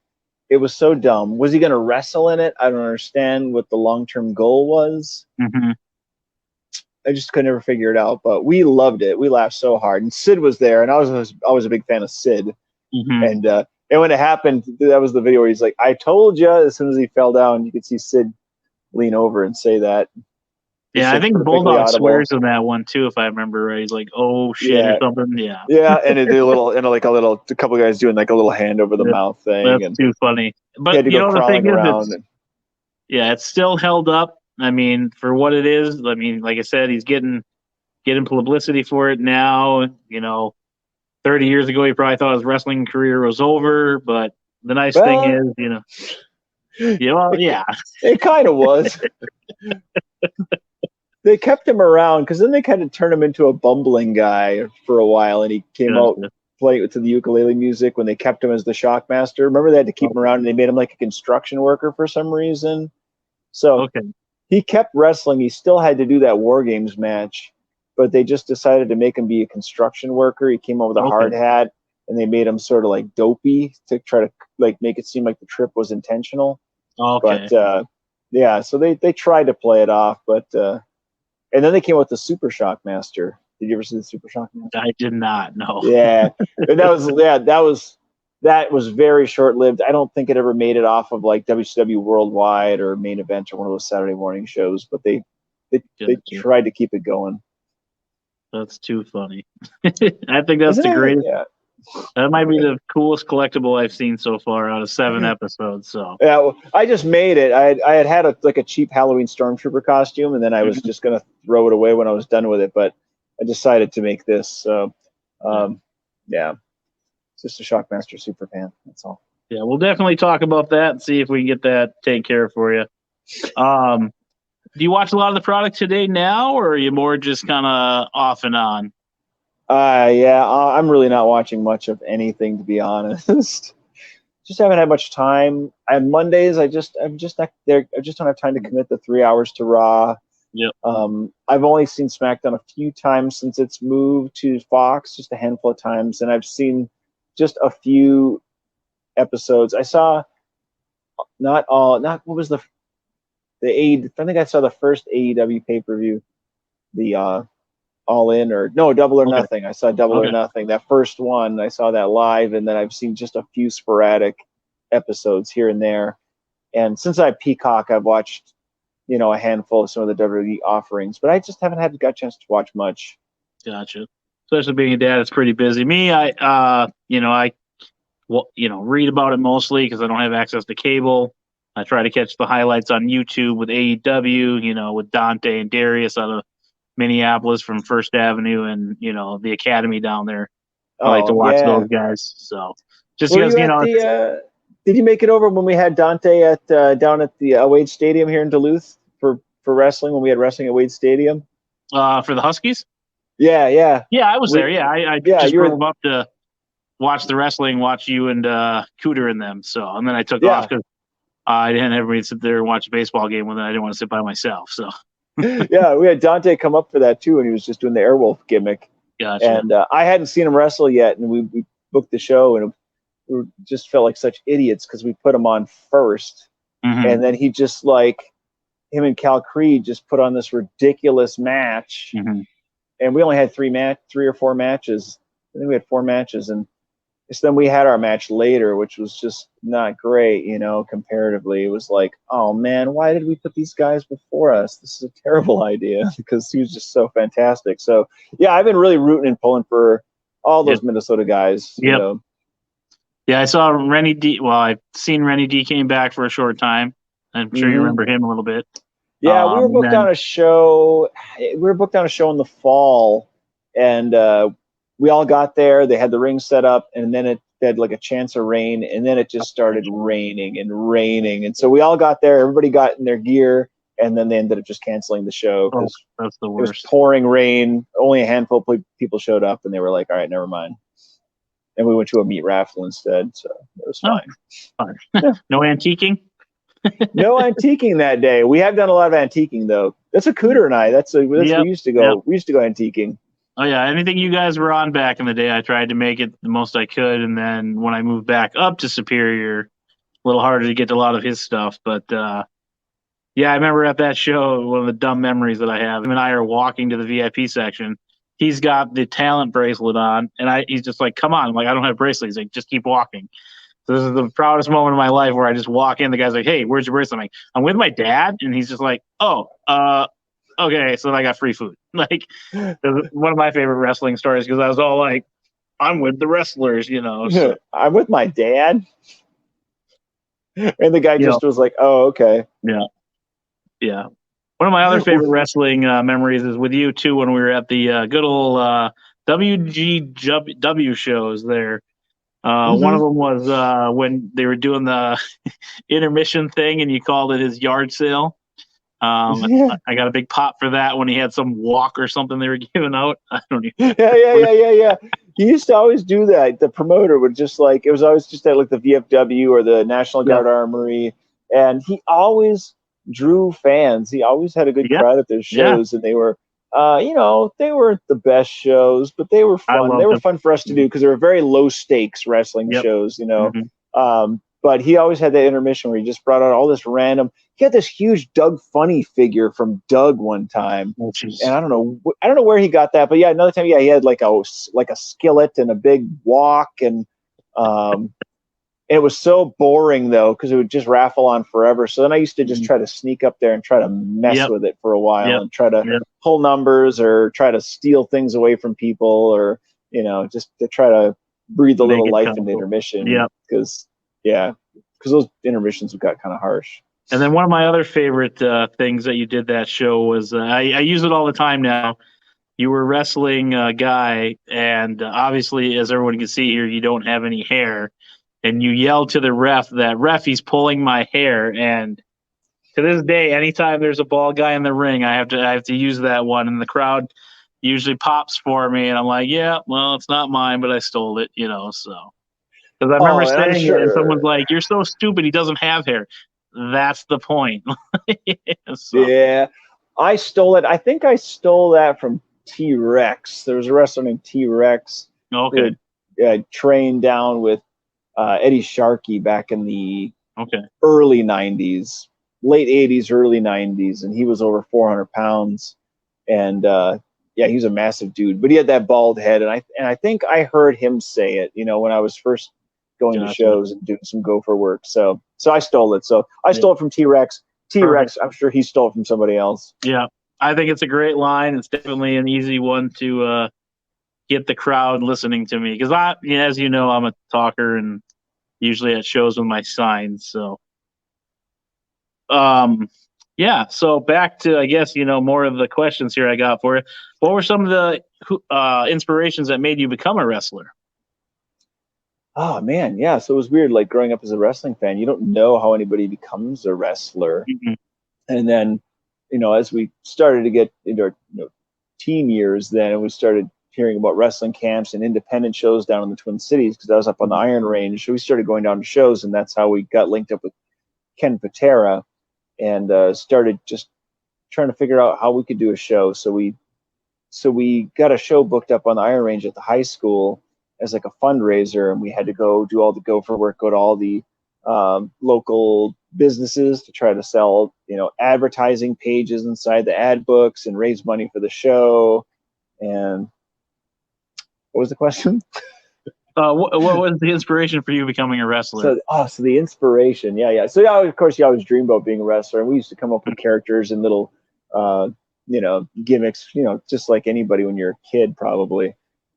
It was so dumb. Was he going to wrestle in it? I don't understand what the long-term goal was. Mm-hmm. I just could never figure it out. But we loved it. We laughed so hard. And Sid was there, and I was a big fan of Sid. Mm-hmm. And when it happened, that was the video where he's like, I told you. As soon as he fell down, you could see Sid lean over and say that. Yeah, I think Bulldog swears in that one too, if I remember right. He's like, "Oh shit" or something. Yeah. Yeah, and it did a couple guys doing like a little hand over the mouth thing. That's too funny. But the thing is, it's still held up. I mean, for what it is. I mean, like I said, he's getting publicity for it now. 30 years ago, he probably thought his wrestling career was over. But the nice thing is, it kind of was. They kept him around because then they kind of turned him into a bumbling guy for a while, and he came out playing to the ukulele music when they kept him as the Shockmaster. Remember, they had to keep him around, and they made him like a construction worker for some reason. So he kept wrestling. He still had to do that War Games match, but they just decided to make him be a construction worker. He came out with a hard hat, and they made him sort of like dopey to try to like make it seem like the trip was intentional. Okay. But so they tried to play it off, but and then they came out with the Super Shockmaster. Did you ever see the Super Shockmaster? I did not. No. Yeah, and that was very short lived. I don't think it ever made it off of like WCW Worldwide or Main Event or one of those Saturday morning shows, but they tried to keep it going. That's too funny. I think that's the greatest. Yeah. That might be the coolest collectible I've seen so far out of 7 episodes. So I just made it. I had a cheap Halloween Stormtrooper costume, and then I was just gonna throw it away when I was done with it. But I decided to make this. So, it's just a Shockmaster super fan. That's all. Yeah, we'll definitely talk about that and see if we can get that taken care of for you. Do you watch a lot of the product today now, or are you more just kind of off and on? I'm really not watching much of anything, to be honest. just haven't had much time. On Mondays, I'm just not there. I just don't have time to commit the 3 hours to Raw. Yep. I've only seen SmackDown a few times since it's moved to Fox, just a handful of times, and I've seen just a few episodes. I saw not what was the I think I saw the first AEW pay-per-view, the All In or no Double or Nothing. I saw Double or Nothing, that first one. I saw that live, and then I've seen just a few sporadic episodes here and there. And since I have Peacock, I've watched a handful of some of the WWE offerings, but I just haven't got a chance to watch much. Gotcha. Especially being a dad, it's pretty busy. Me, I read about it mostly because I don't have access to cable. I try to catch the highlights on YouTube with AEW, with Dante and Darius out of Minneapolis from First Avenue and, the Academy down there. I like to watch those guys. So just because, did you make it over when we had Dante down at the Wade Stadium here in Duluth for wrestling, when we had wrestling at Wade Stadium? For the Huskies? Yeah. Yeah, I was there. Yeah, I just drove up to watch the wrestling, watch you and Cooter and them. So, and then I took off because I didn't have everybody sit there and watch a baseball game with it. I didn't want to sit by myself. So, yeah, we had Dante come up for that too, and he was just doing the Airwolf gimmick. Gotcha. And I hadn't seen him wrestle yet, and we booked the show, and we just felt like such idiots because we put him on first, and then he just him and Cal Creed just put on this ridiculous match, and we only had three or four matches. I think we had 4 matches, and so then we had our match later, which was just not great, comparatively. It was like, oh man, why did we put these guys before us? This is a terrible idea, because he was just so fantastic. So yeah, I've been really rooting and pulling for all those Minnesota guys. Yeah, I saw Rennie D. Well, I've seen Rennie D came back for a short time. I'm sure you remember him a little bit. Yeah, we were booked on a show. We were booked on a show in the fall, and we all got there. They had the ring set up, and then it had like a chance of rain, and then it just started raining. And so we all got there. Everybody got in their gear, and then they ended up just canceling the show because that's the worst. It was pouring rain. Only a handful of people showed up, and they were like, "All right, never mind." And we went to a meat raffle instead, so it was fine. No antiquing? No antiquing that day. We have done a lot of antiquing though. That's a Cooter and I. We used to go. We used to go antiquing. Oh yeah, anything you guys were on back in the day, I tried to make it the most I could, and then when I moved back up to Superior, a little harder to get to a lot of his stuff. But I remember at that show, one of the dumb memories that I have. Him and I are walking to the VIP section. He's got the talent bracelet on, and he's just like, "Come on!" I'm like, "I don't have bracelets." He's like, "Just keep walking." So this is the proudest moment of my life where I just walk in. The guy's like, "Hey, where's your bracelet?" I'm like, "I'm with my dad," and he's just like, "Oh, okay." So then I got free food. Like, one of my favorite wrestling stories because I was all like, "I'm with the wrestlers," So. I'm with my dad, and the guy just was like, "Oh, okay." Yeah. One of my other favorite wrestling memories is with you too when we were at the good old WGW shows there. One of them was when they were doing the intermission thing and you called it his yard sale. I got a big pop for that when he had some walk or something they were giving out. I don't even. Yeah. He used to always do that. The promoter would just it was always just at the VFW or the National Guard Armory, and he always drew fans. He always had a good crowd at those shows, and they were, they weren't the best shows, but they were fun. They were fun for us to do because they were very low stakes wrestling shows, But he always had that intermission where he just brought out all this random. He had this huge Doug Funny figure from Doug one time, and I don't know where he got that, but another time, he had like a skillet and a big wok, and it was so boring though because it would just raffle on forever. So then I used to just try to sneak up there and try to mess with it for a while and try to pull numbers or try to steal things away from people or just to try to breathe a little life into intermission. Because those intermissions got kind of harsh. And then one of my other favorite things that you did that show was I use it all the time now. You were wrestling a guy, and obviously, as everyone can see here, you don't have any hair. And you yelled to the ref that, "Ref, he's pulling my hair." And to this day, anytime there's a bald guy in the ring, I have to use that one. And the crowd usually pops for me, and I'm like, "Yeah, well, it's not mine, but I stole it," So. Because I remember and I'm saying it, and someone's sure. like, "You're so stupid. He doesn't have hair." That's the point. So, Yeah, I stole it. I think I stole that from T Rex. There was a wrestler named T Rex who okay, had trained down with Eddie Sharkey back in the okay, early 90s, late 80s, early 90s, and he was over 400 pounds. And yeah, he was a massive dude, but he had that bald head. And I think I heard him say it, when I was first going to gotcha. shows and doing some gopher work. So I stole it. So I Yeah, stole it from T Rex. T perfect. Rex, I'm sure he stole it from somebody else. Yeah, I think it's a great line. It's definitely an easy one to get the crowd listening to me because as you know, I'm a talker and usually at shows with my signs. So, yeah. So back to I guess more of the questions here I got for you. What were some of the inspirations that made you become a wrestler? Oh man, yeah. So it was weird, like growing up as a wrestling fan, you don't know how anybody becomes a wrestler. Mhm. And then, as we started to get into our teen years, then we started hearing about wrestling camps and independent shows down in the Twin Cities because I was up on the Iron Range. So we started going down to shows, and that's how we got linked up with Ken Patera and started just trying to figure out how we could do a show. So we got a show booked up on the Iron Range at the high school as like a fundraiser, and we had to go do all the gopher work, go to all the local businesses to try to sell, advertising pages inside the ad books and raise money for the show. And what was the question? What was the inspiration for you becoming a wrestler? So the inspiration, yeah. So yeah, of course, you always dream about being a wrestler, and we used to come up with characters and little, gimmicks, just like anybody when you're a kid, probably.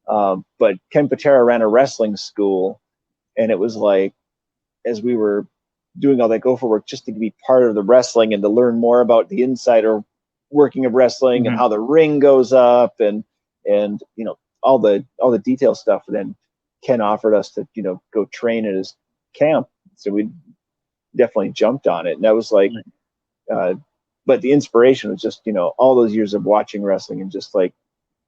But Ken Patera ran a wrestling school, and it was like, as we were doing all that gopher work, just to be part of the wrestling and to learn more about the insider working of wrestling and Mhm. how the ring goes up and all the detail stuff. And then Ken offered us to go train at his camp, so we definitely jumped on it. And that was like, but the inspiration was just all those years of watching wrestling and just like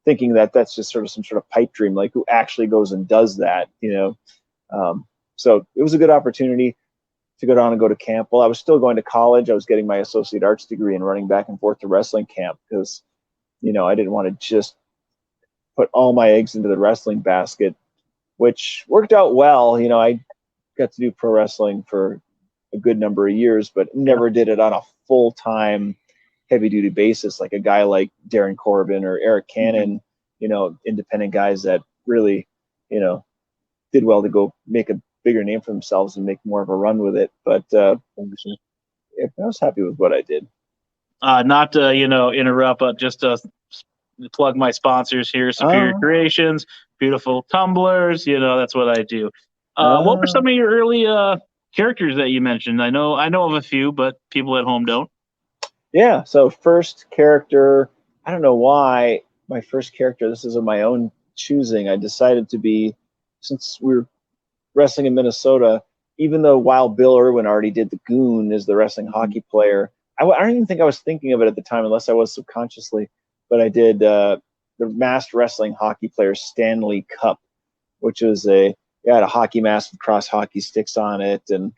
thinking that that's just sort of some sort of pipe dream, like who actually goes and does that. So it was a good opportunity to go down and go to camp. Well, I was still going to college. I was getting my associate arts degree and running back and forth to wrestling camp because, I didn't want to just put all my eggs into the wrestling basket, which worked out well. I got to do pro wrestling for a good number of years, but never did it on a full-time heavy duty basis like a guy like Darren Corbin or Eric Cannon, independent guys that really, did well to go make a bigger name for themselves and make more of a run with it. But I was happy with what I did. Not to interrupt, but just to plug my sponsors here: Superior Creations, beautiful tumblers. That's what I do. What were some of your early characters that you mentioned? I know of a few, but people at home don't. Yeah. So first character, I don't know why my first character. This is of my own choosing. I decided to be, since we were wrestling in Minnesota, even though Wild Bill Irwin already did the Goon as the wrestling hockey player, I don't even think I was thinking of it at the time, unless I was subconsciously. But I did the masked wrestling hockey player Stanley Cup, which was had a hockey mask with cross hockey sticks on it, and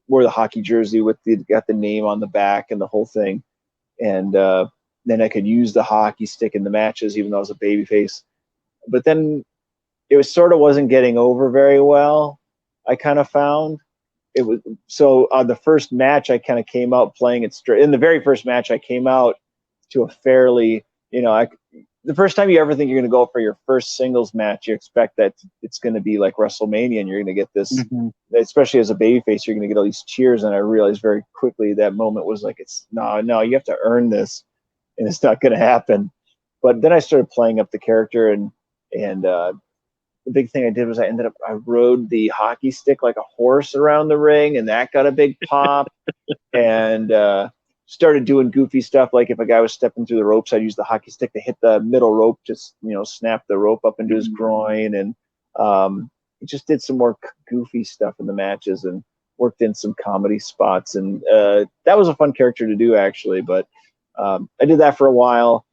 wore the hockey jersey got the name on the back and the whole thing. And then I could use the hockey stick in the matches, even though I was a babyface. But then it wasn't getting over very well. I kind of found it was so on the first match I kind of came out playing it straight. In the very first match, I came out to a fairly, the first time you ever think you're going to go for your first singles match, you expect that it's going to be like WrestleMania and you're going to get this, especially as a babyface, you're going to get all these cheers. And I realized very quickly that moment was like, no, you have to earn this and it's not going to happen. But then I started playing up the character and the big thing I did was I rode the hockey stick like a horse around the ring, and that got a big pop. And started doing goofy stuff, like if a guy was stepping through the ropes, I'd use the hockey stick to hit the middle rope, just snap the rope up into his groin, and just did some more goofy stuff in the matches and worked in some comedy spots, and that was a fun character to do actually. But I did that for a while.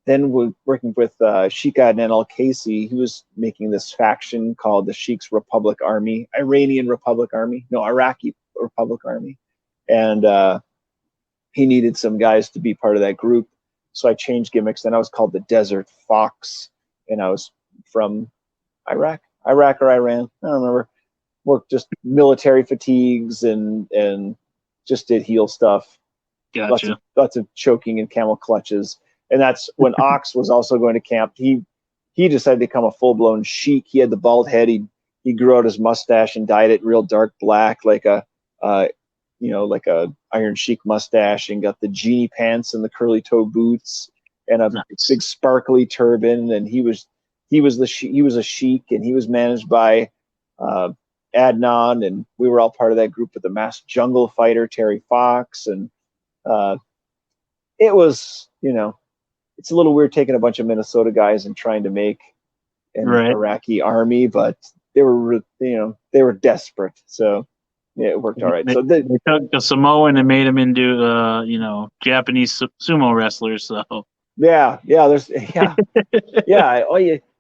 then working with Sheikh Adnan al-Kaisi, he was making this faction called the Sheikh's Republic Army, Iraqi Republic Army, and he needed some guys to be part of that group. So I changed gimmicks. Then I was called the Desert Fox, and I was from Iraq or Iran, I don't remember. Worked just military fatigues and just did heel stuff. Gotcha. Lots of choking and camel clutches. And that's when Ox was also going to camp. He decided to become a full-blown sheik. He had the bald head. He grew out his mustache and dyed it real dark black, like a Iron Sheik mustache, and got the genie pants and the curly toe boots and a big sparkly turban. And he was a sheik, and he was managed by Adnan, and we were all part of that group with the masked jungle fighter Terry Fox. And it was, it's a little weird taking a bunch of Minnesota guys and trying to make an Iraqi army, but they were desperate. So yeah, it worked all right. So they took a Samoan and made him into, Japanese sumo wrestlers. So yeah.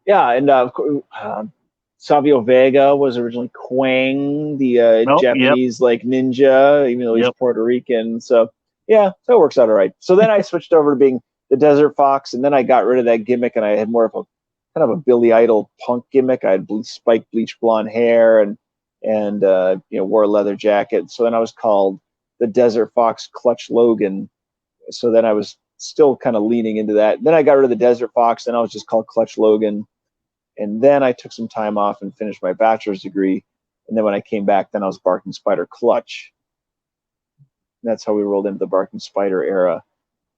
And Savio Vega was originally Quang, the Japanese like ninja, even though he's Puerto Rican. So yeah, so it works out all right. So then I switched over to being the Desert Fox, and then I got rid of that gimmick, and I had more of a kind of a Billy Idol punk gimmick. I had spiked bleach blonde hair and wore a leather jacket. So then I was called the Desert Fox Clutch Logan. So then I was still kind of leaning into that. Then I got rid of the Desert Fox, and I was just called Clutch Logan. And then I took some time off and finished my bachelor's degree. And then when I came back, then I was Barking Spider Clutch. And that's how we rolled into the Barking Spider era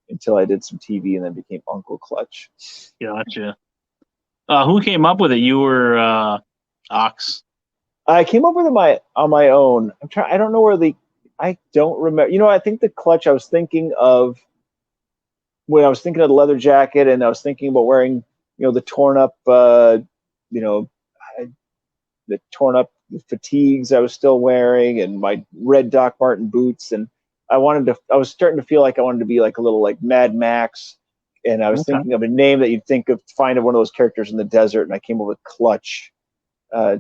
until I did some TV and then became Uncle Clutch. Gotcha. Who came up with it? You were Ox? I came up with it on my own. I don't know I don't remember. I think the Clutch I was thinking of when I was thinking of the leather jacket, and I was thinking about wearing, the torn up, the torn up fatigues I was still wearing, and my red Doc Martin boots. And I was starting to feel like I wanted to be like a little like Mad Max. And I was thinking of a name that you'd find of one of those characters in the desert. And I came up with Clutch,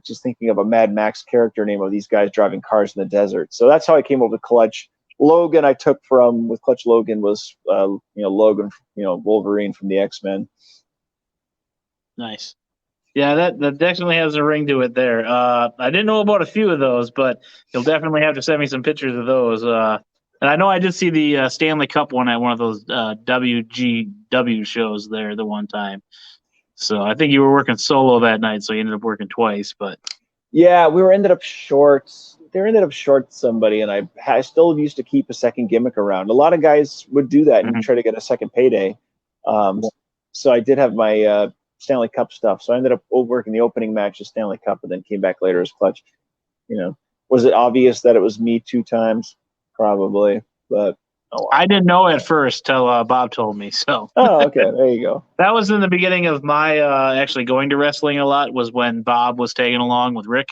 just thinking of a Mad Max character name of these guys driving cars in the desert. So that's how I came up with Clutch. Logan I took with Clutch Logan was, Logan, Wolverine from the X-Men. Nice. Yeah, that definitely has a ring to it there. I didn't know about a few of those, but you'll definitely have to send me some pictures of those. And I know I did see the Stanley Cup one at one of those WGW shows there the one time. So I think you were working solo that night, so you ended up working twice. But yeah, ended up short. They ended up short somebody, and I still used to keep a second gimmick around. A lot of guys would do that and try to get a second payday. So I did have my Stanley Cup stuff. So I ended up working the opening match of Stanley Cup, and then came back later as Clutch. Was it obvious that it was me 2 times? Probably, but I didn't know at first till Bob told me. So okay, there you go. That was in the beginning of my actually going to wrestling a lot. Was when Bob was tagging along with Rick.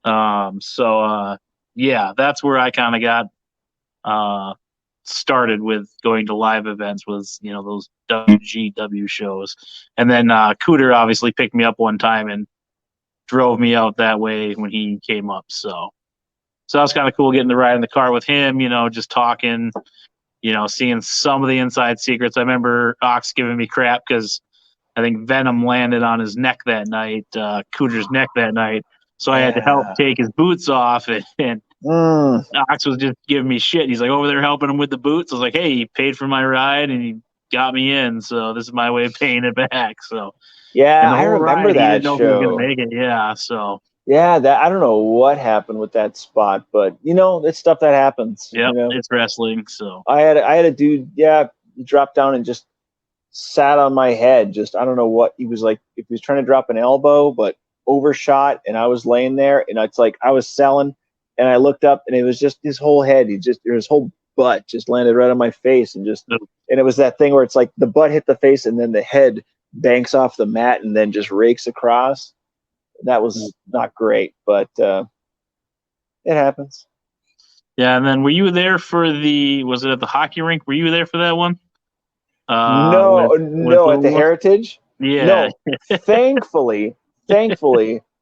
Yeah, that's where I kind of got started with going to live events. Was those WGW shows, and then Cooter obviously picked me up one time and drove me out that way when he came up. So that was kind of cool getting to ride in the car with him, just talking, seeing some of the inside secrets. I remember Ox giving me crap because I think Venom landed on his neck that night, Cooter's neck that night. So I had to help take his boots off, and Ox was just giving me shit. He's like over there helping him with the boots. I was like, hey, he paid for my ride and he got me in, so this is my way of paying it back. So yeah, I remember that show. He didn't know he was gonna make it. Yeah, so. Yeah, I don't know what happened with that spot, but it's stuff that happens. Yeah, it's wrestling. So I had a dude, he dropped down and just sat on my head. Just I don't know what he was like. If he was trying to drop an elbow, but overshot, and I was laying there, and it's like I was selling, and I looked up, and it was just his whole head. His whole butt just landed right on my face, and it was that thing where it's like the butt hit the face, and then the head banks off the mat, and then just rakes across. That was not great, but it happens. Yeah, and then were you there for was it at the hockey rink? Were you there for that one? No, no, at the Heritage. Yeah. No, thankfully,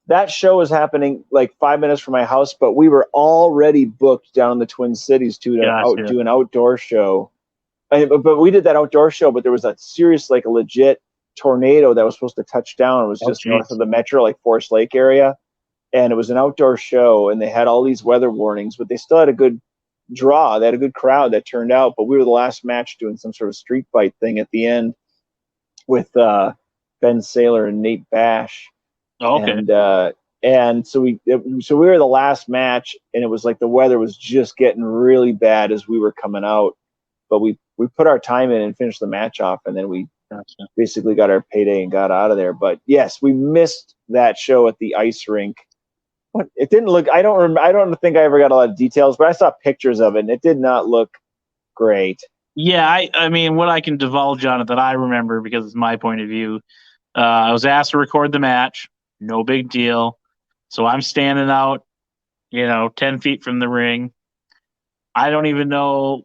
that show was happening like 5 minutes from my house, but we were already booked down in the Twin Cities to do an outdoor show. But we did that outdoor show, but there was a serious, like a legit tornado that was supposed to touch down. It was just north of the metro, like Forest Lake area. And it was an outdoor show, and they had all these weather warnings, but they still had a good draw. They had a good crowd that turned out, but we were the last match doing some sort of street fight thing at the end with Ben Saylor and Nate Bash. And so we were the last match, and it was like the weather was just getting really bad as we were coming out, but we put our time in and finished the match off, and then we basically got our payday and got out of there. But yes, we missed that show at the ice rink. But it didn't look. I don't think I ever got a lot of details, but I saw pictures of it, and it did not look great. Yeah, I mean, what I can divulge on it that I remember, because it's my point of view, I was asked to record the match. No big deal. So I'm standing out, 10 feet from the ring. I don't even know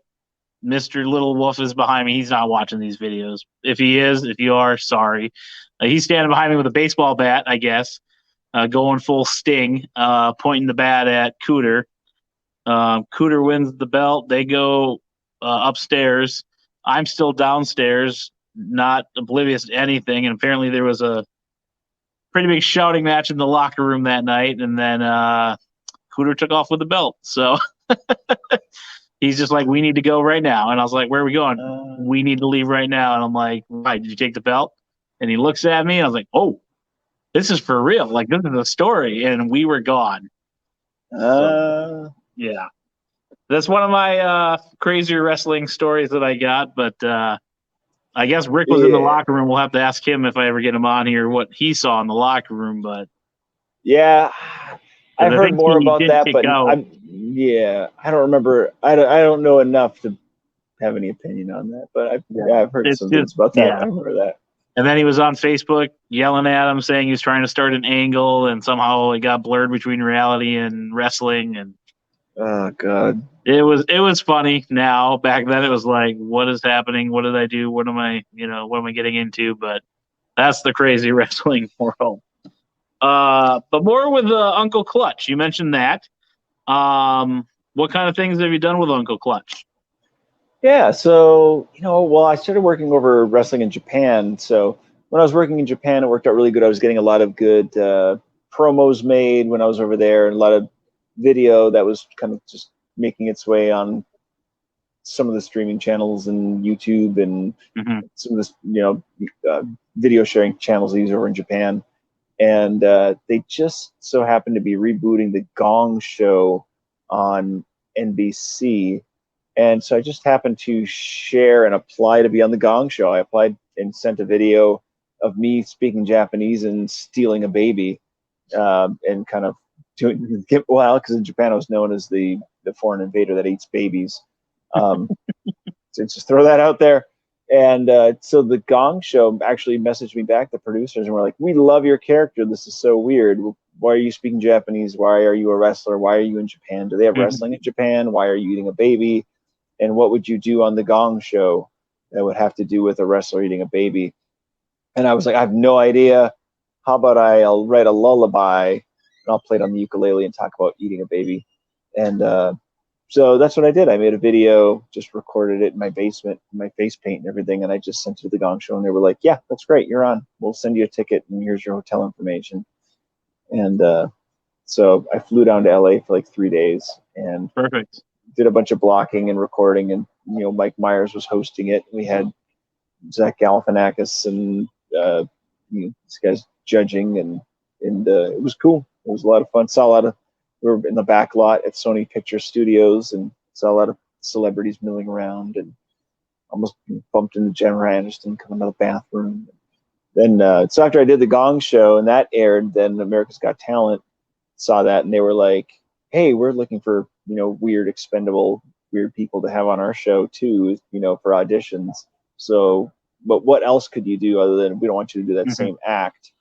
Mr. Little Wolf is behind me. He's not watching these videos. If he is, if you are, sorry. He's standing behind me with a baseball bat, I guess, going full Sting, pointing the bat at Cooter. Cooter wins the belt. They go upstairs. I'm still downstairs, not oblivious to anything. And apparently there was a pretty big shouting match in the locker room that night. And then Cooter took off with the belt. So he's just like, we need to go right now. And I was like, where are we going? We need to leave right now. And I'm like, why? Did you take the belt? And he looks at me. And I was like, oh, this is for real. Like, this is a story. And we were gone. So, yeah. That's one of my crazier wrestling stories that I got. But I guess Rick was in the locker room. We'll have to ask him if I ever get him on here what he saw in the locker room. But yeah, I've heard more about that. But I don't remember. I don't know enough to have any opinion on that. But I've heard some things about that. I remember that. And then he was on Facebook yelling at him, saying he was trying to start an angle, and somehow it got blurred between reality and wrestling. And oh God, it was funny. Now back then it was like, what is happening? What did I do? What am I getting into? But that's the crazy wrestling world. But more with Uncle Clutch. You mentioned that. What kind of things have you done with Uncle Clutch? Yeah, so, I started working over wrestling in Japan. So when I was working in Japan, it worked out really good. I was getting a lot of good promos made when I was over there, and a lot of video that was kind of just making its way on some of the streaming channels and YouTube and some of the, video sharing channels they use over in Japan. And they just so happened to be rebooting the Gong Show on NBC. And so I just happened to share and apply to be on the Gong Show. I applied and sent a video of me speaking Japanese and stealing a baby, and kind of because in Japan I was known as the foreign invader that eats babies. So just throw that out there. And so the Gong Show actually messaged me back, the producers, and were like, "We love your character. This is so weird. Why are you speaking Japanese? Why are you a wrestler? Why are you in Japan? Do they have wrestling in Japan? Why are you eating a baby? And what would you do on the Gong Show that would have to do with a wrestler eating a baby?" And I was like, I have no idea. How about I'll write a lullaby and I'll play it on the ukulele and talk about eating a baby. And so that's what I did. I made a video, just recorded it in my basement, my face paint and everything, and I just sent it to the Gong Show, and they were like, "Yeah, that's great. You're on. We'll send you a ticket, and here's your hotel information." And so I flew down to LA for like 3 days and did a bunch of blocking and recording, and Mike Myers was hosting it. We had Zach Galifianakis and these guys judging, and it was cool. It was a lot of fun. We were in the back lot at Sony Picture Studios and saw a lot of celebrities milling around, and almost bumped into Jennifer Aniston coming out of the bathroom. Then so after I did the Gong Show and that aired, then America's Got Talent saw that, and they were like, "Hey, we're looking for weird, expendable, weird people to have on our show too, for auditions. So, but what else could you do other than we don't want you to do that same act?"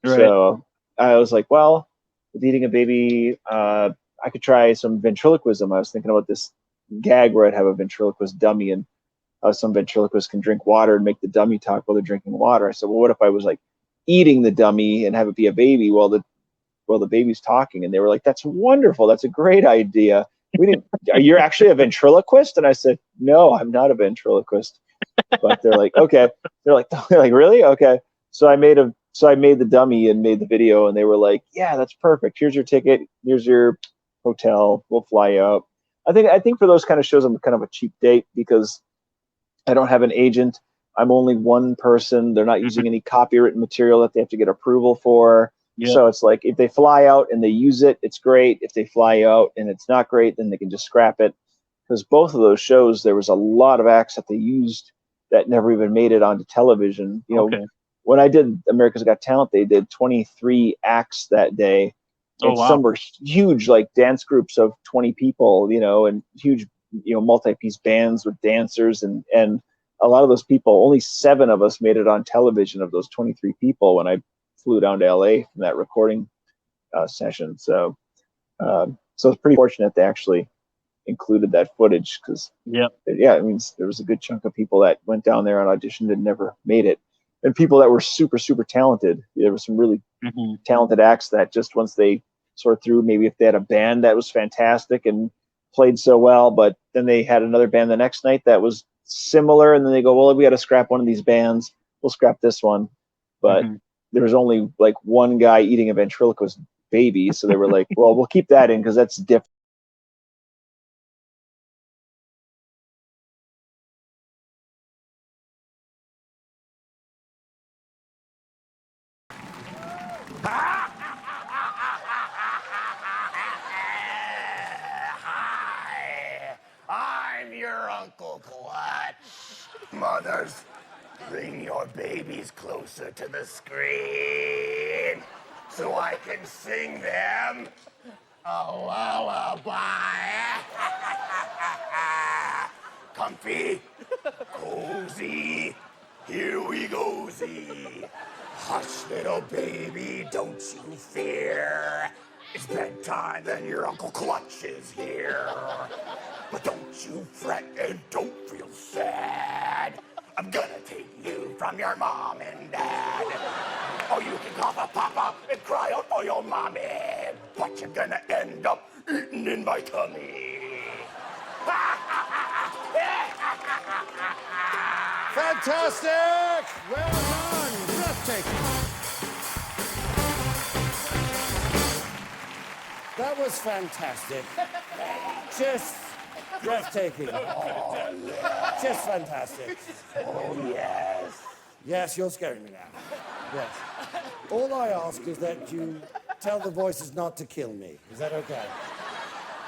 Right. So I was like, well, with eating a baby, I could try some ventriloquism. I was thinking about this gag where I'd have a ventriloquist dummy and some ventriloquists can drink water and make the dummy talk while they're drinking water. I said, well, what if I was like eating the dummy and have it be a baby while the baby's talking? And they were like, that's wonderful. That's a great idea. You're actually a ventriloquist? And I said, no, I'm not a ventriloquist. But they're like, okay. They're like, really? Okay. So I made the dummy and made the video, and they were like, yeah, that's perfect. Here's your ticket. Here's your hotel. We'll fly you out. I think for those kind of shows, I'm kind of a cheap date because I don't have an agent. I'm only one person. They're not using any copywritten material that they have to get approval for. Yep. So it's like if they fly out and they use it, it's great. If they fly out and it's not great, then they can just scrap it. Because both of those shows, there was a lot of acts that they used that never even made it onto television. You know, when I did America's Got Talent, they did 23 acts that day. And some were huge, like dance groups of 20 people, you know, and huge, you know, multi-piece bands with dancers. And a lot of those people, only 7 of us made it on television of those 23 people when I flew down to LA from that recording session. So it's pretty fortunate they actually included that footage because, it means there was a good chunk of people that went down there and auditioned and never made it. And people that were super, super talented. There were some really talented acts that just once they sort through, maybe if they had a band that was fantastic and played so well, but then they had another band the next night that was similar, and then they go, well, we got to scrap one of these bands. We'll scrap this one. But there was only like one guy eating a ventriloquist baby, so they were like, well, we'll keep that in because that's different. Hi, I'm your Uncle Clutch. Mothers, bring your babies closer to the screen so I can sing them a lullaby. Comfy, cozy, here we go-zy. Hush, little baby, don't you fear. It's bedtime and your Uncle Clutch is here. But don't you fret and don't feel sad. I'm gonna take you from your mom and dad. Or you can call for Papa and cry out for your mommy. But you're gonna end up eating in my tummy. Fantastic! Well done! Breathtaking! That was fantastic. Just breathtaking. Oh, yeah. Just fantastic. Oh, yes. Yes, you're scaring me now. Yes. All I ask is that you tell the voices not to kill me. Is that okay?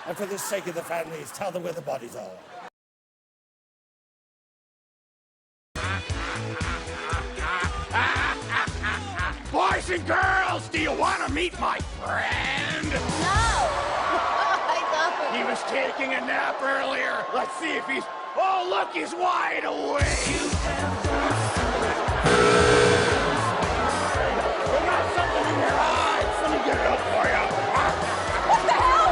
And for the sake of the families, tell them where the bodies are. Boys and girls, do you want to meet my friend? No! I don't. He was taking a nap earlier. Let's see if he's... Oh, look, he's wide awake. You got something in your eyes. Let me get it up for you. What the hell?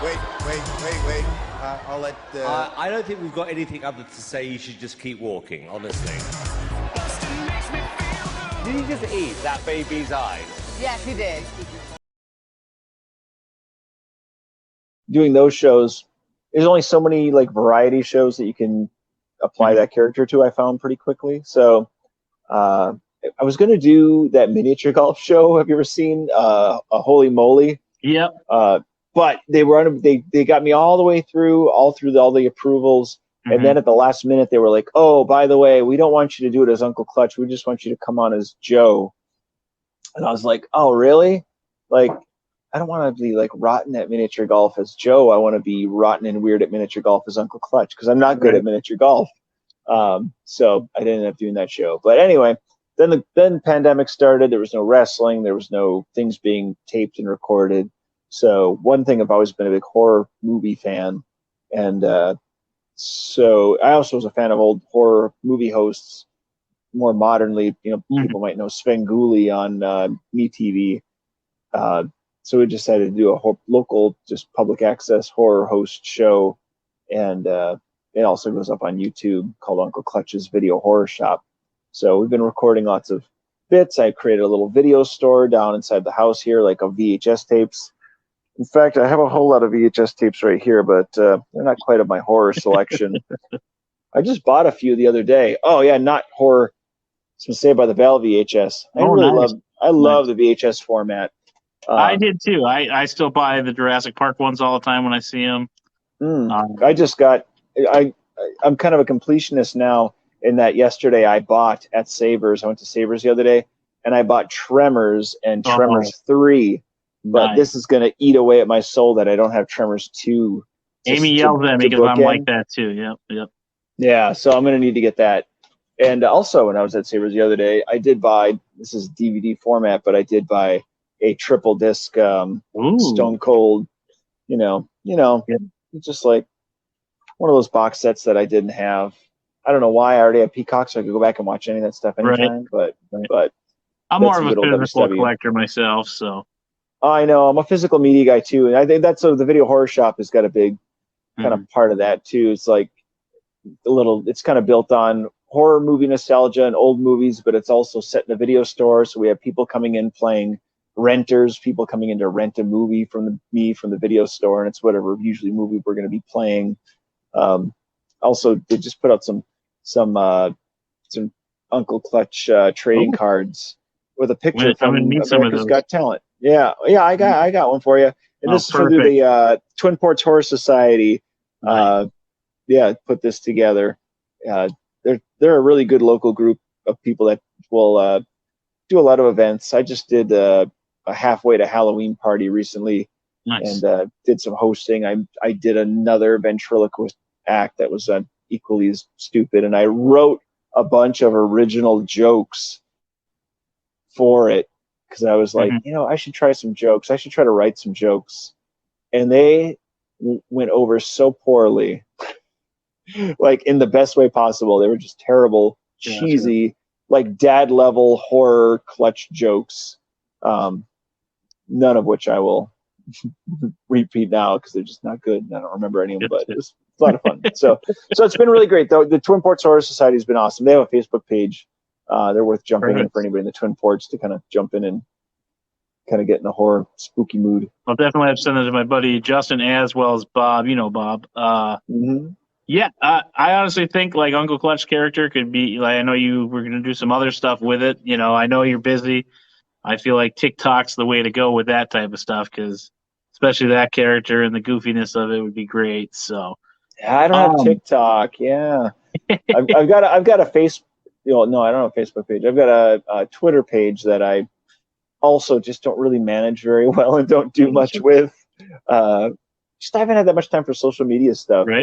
Wait. I'll let... I don't think we've got anything other to say. You should just keep walking, honestly. Did he just eat that baby's eyes? Yes, he did. Doing those shows, there's only so many like variety shows that you can apply that character to. I found pretty quickly. So I was going to do that miniature golf show. Have you ever seen a Holy Moly? Yep. But they got me all the way through all the approvals. And then at the last minute, they were like, oh, by the way, we don't want you to do it as Uncle Clutch. We just want you to come on as Joe. And I was like, oh, really? Like, I don't want to be like rotten at miniature golf as Joe. I want to be rotten and weird at miniature golf as Uncle Clutch because I'm not good at miniature golf. So I didn't end up doing that show. But anyway, then pandemic started. There was no wrestling. There was no things being taped and recorded. So one thing, I've always been a big horror movie fan. And so I also was a fan of old horror movie hosts. More modernly, people might know Svengoolie on MeTV. so we decided to do a local, just public access horror host show, and it also goes up on YouTube, called Uncle Clutch's Video Horror Shop. So we've been recording lots of bits. I created a little video store down inside the house here, like of VHS tapes. In fact, I have a whole lot of VHS tapes right here, but they're not quite of my horror selection. I just bought a few the other day. Oh yeah, not horror. Some Saved by the Bell VHS. I love the VHS format. I did too. I still buy the Jurassic Park ones all the time when I see them. I'm kind of a completionist now, in that yesterday I bought at Savers. I went to Savers the other day, and I bought Tremors and Tremors 3. But this is going to eat away at my soul that I don't have Tremors 2. Amy yells at me because I'm like that too. Yep. Yeah, so I'm going to need to get that. And also, when I was at Savers the other day, I did buy, this is DVD format, but I did buy a triple disc Stone Cold, just like one of those box sets that I didn't have. I don't know why. I already have Peacock, so I could go back and watch any of that stuff anytime. But I'm more of a physical collector myself, so. I know. I'm a physical media guy too, and I think that's the Video Horror Shop has got a big kind of part of that too. It's like it's kind of built on horror movie nostalgia and old movies, but it's also set in a video store. So we have people coming in playing renters, people coming in to rent a movie from the video store, and it's whatever usually movie we're going to be playing. Also, they just put out some Uncle Clutch trading cards with a picture from America's Got Talent. Yeah, I got one for you. And this is from the Twin Ports Horror Society. Put this together. They're a really good local group of people that will do a lot of events. I just did a halfway to Halloween party recently, and did some hosting. I did another ventriloquist act that was equally as stupid, and I wrote a bunch of original jokes for it because I was like, I should try some jokes. I should try to write some jokes, and they went over so poorly. Like in the best way possible. They were just terrible, cheesy, like dad level horror Clutch jokes. None of which I will repeat now because they're just not good. And I don't remember any of them, but it was a lot of fun. So it's been really great though. The Twin Ports Horror Society has been awesome. They have a Facebook page. They're worth jumping in for anybody in the Twin Ports to kind of jump in and kind of get in a horror spooky mood. I'll definitely have to send it to my buddy Justin as well as Bob. Bob. Yeah, I honestly think like Uncle Clutch's character could be like, I know you were going to do some other stuff with it. I know you're busy. I feel like TikTok's the way to go with that type of stuff because especially that character and the goofiness of it would be great. So I don't have TikTok. Yeah, I've got a face. No, I don't have a Facebook page. I've got a Twitter page that I also just don't really manage very well and don't do much with. Just I haven't had that much time for social media stuff, right?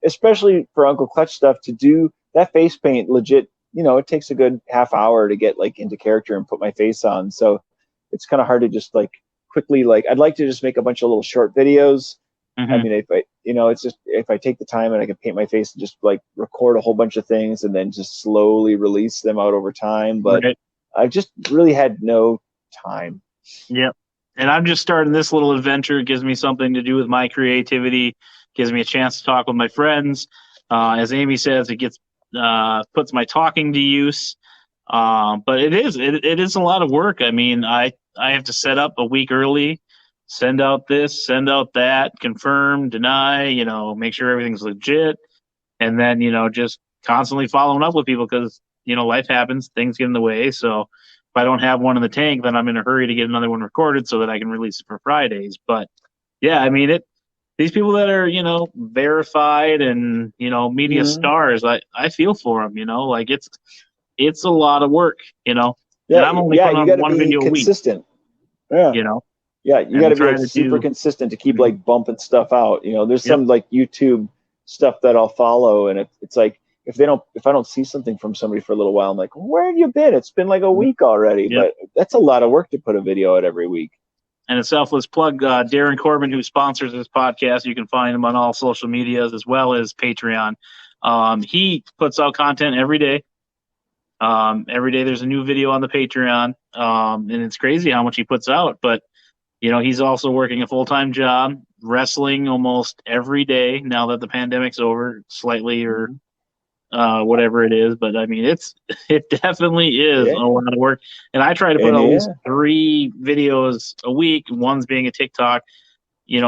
Especially for Uncle Clutch stuff to do that face paint legit, it takes a good half hour to get like into character and put my face on. So it's kind of hard to just like quickly, like I'd like to just make a bunch of little short videos. I mean, it's just, if I take the time and I can paint my face and just like record a whole bunch of things and then just slowly release them out over time. But I've just really had no time. Yep. And I'm just starting this little adventure. It gives me something to do with my creativity. Gives me a chance to talk with my friends. As Amy says, it puts my talking to use. But it is a lot of work. I mean, I have to set up a week early, send out this, send out that, confirm, deny, make sure everything's legit. And then, just constantly following up with people because, life happens, things get in the way. So if I don't have one in the tank, then I'm in a hurry to get another one recorded so that I can release it for Fridays. But yeah, I mean, these people that are, verified and, media stars, I feel for them, like it's a lot of work, and I'm only putting on one video consistent. a week, Yeah, you got to be like super consistent to keep like bumping stuff out. There's some like YouTube stuff that I'll follow, and it's like if I don't see something from somebody for a little while, I'm like, where have you been? It's been like a week already. But that's a lot of work to put a video out every week. And a selfless plug, Darren Corbin, who sponsors this podcast, you can find him on all social medias as well as Patreon. He puts out content every day. Every day there's a new video on the Patreon, and it's crazy how much he puts out. But he's also working a full-time job, wrestling almost every day now that the pandemic's over, slightly or whatever it is. But I mean, it definitely is a lot of work. And I try to put at least 3 videos a week, one's being a TikTok,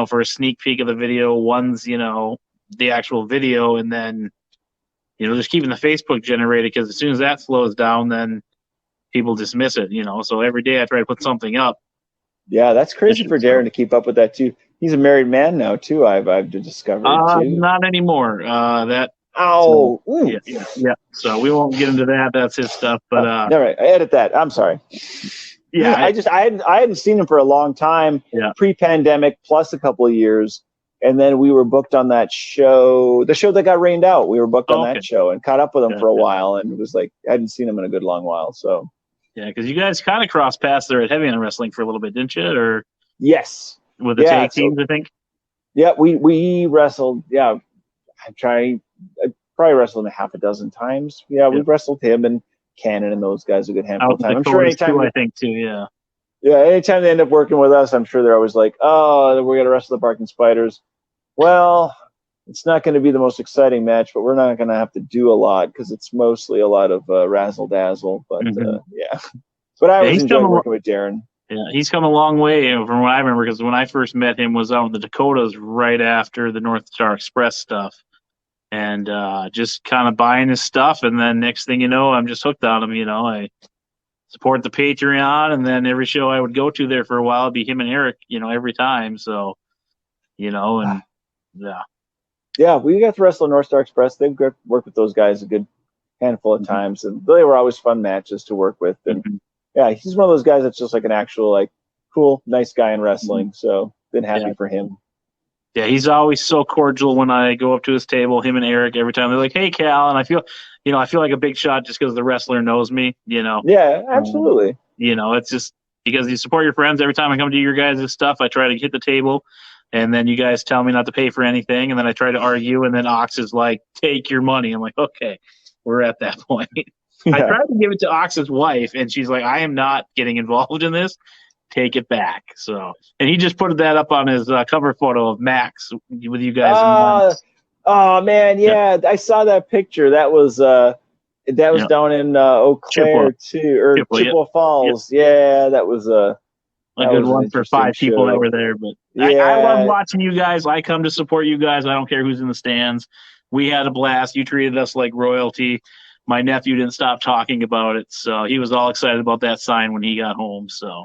for a sneak peek of the video, one's, the actual video, and then, just keeping the Facebook generated, because as soon as that slows down, then people dismiss it, So every day I try to put something up. Yeah, that's crazy for Darren to keep up with that too. He's a married man now too. I've discovered too. Not anymore. Ow! So, yeah. So we won't get into that. That's his stuff. But all right, I edit that. I'm sorry. Yeah, I hadn't seen him for a long time. Yeah. Pre-pandemic, plus a couple of years, and then we were booked on that show, the show that got rained out. We were booked on that show and caught up with him for a while, and it was like I hadn't seen him in a good long while. So. Yeah, because you guys kind of crossed paths there at Heavy on Wrestling for a little bit, didn't you? Or yes, with the tag teams, I think. Yeah, we wrestled. Yeah, I probably wrestled him a half a dozen times. Yeah, we wrestled him and Cannon and those guys a good handful of times. I'm sure anytime I think too. Yeah. Yeah, anytime they end up working with us, I'm sure they're always like, "Oh, we're gonna wrestle the Barking Spiders." Well, it's not going to be the most exciting match, but we're not going to have to do a lot because it's mostly a lot of razzle dazzle. But yeah, but I always enjoyed working with Darren. Yeah, he's come a long way from what I remember, because when I first met him was out in the Dakotas right after the North Star Express stuff, and just kind of buying his stuff, and then next thing you know, I'm just hooked on him. I support the Patreon, and then every show I would go to there for a while would be him and Eric, every time. So, and yeah. Yeah, we got to wrestle North Star Express. They've got to work with those guys a good handful of times, and they were always fun matches to work with. And yeah, he's one of those guys that's just like an actual, like, cool, nice guy in wrestling. So been happy for him. Yeah, he's always so cordial when I go up to his table. Him and Eric, every time they're like, "Hey, Cal," and I feel like a big shot just because the wrestler knows me. Yeah, absolutely. It's just because you support your friends. Every time I come to your guys' stuff, I try to hit the table. And then you guys tell me not to pay for anything, and then I try to argue, and then Ox is like, "Take your money." I'm like, "Okay, we're at that point." I tried to give it to Ox's wife, and she's like, "I am not getting involved in this. Take it back." So, and he just put that up on his cover photo of Max with you guys. Oh man, yeah, I saw that picture. That was down in Eau Claire too, or Chippewa Falls. Yeah, that was a good one for 5 people that were there. But I love watching you guys. I come to support you guys. I don't care who's in the stands. We had a blast. You treated us like royalty. My nephew didn't stop talking about it, so he was all excited about that sign when he got home. So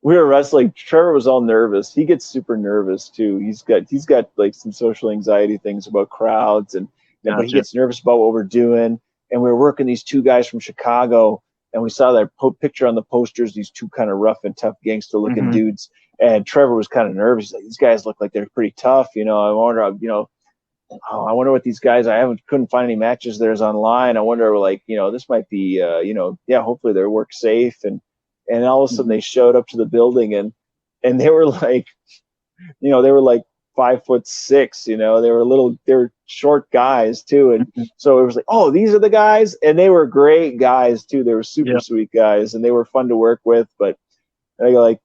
we were wrestling. Trevor was all nervous. He gets super nervous too. He's got like some social anxiety things about crowds, but he gets nervous about what we're doing. And we were working these 2 guys from Chicago. And we saw their picture on the posters, these 2 kind of rough and tough gangster-looking dudes. And Trevor was kind of nervous. He's like, "These guys look like they're pretty tough. I wonder what these guys. Couldn't find any matches of theirs online. I wonder, like, this might be, hopefully they work safe." And all of a sudden they showed up to the building, and they were like, they were like 5'6", they were short guys too. And so it was like, "Oh, these are the guys." And they were great guys too. They were super sweet guys, and they were fun to work with. But I go,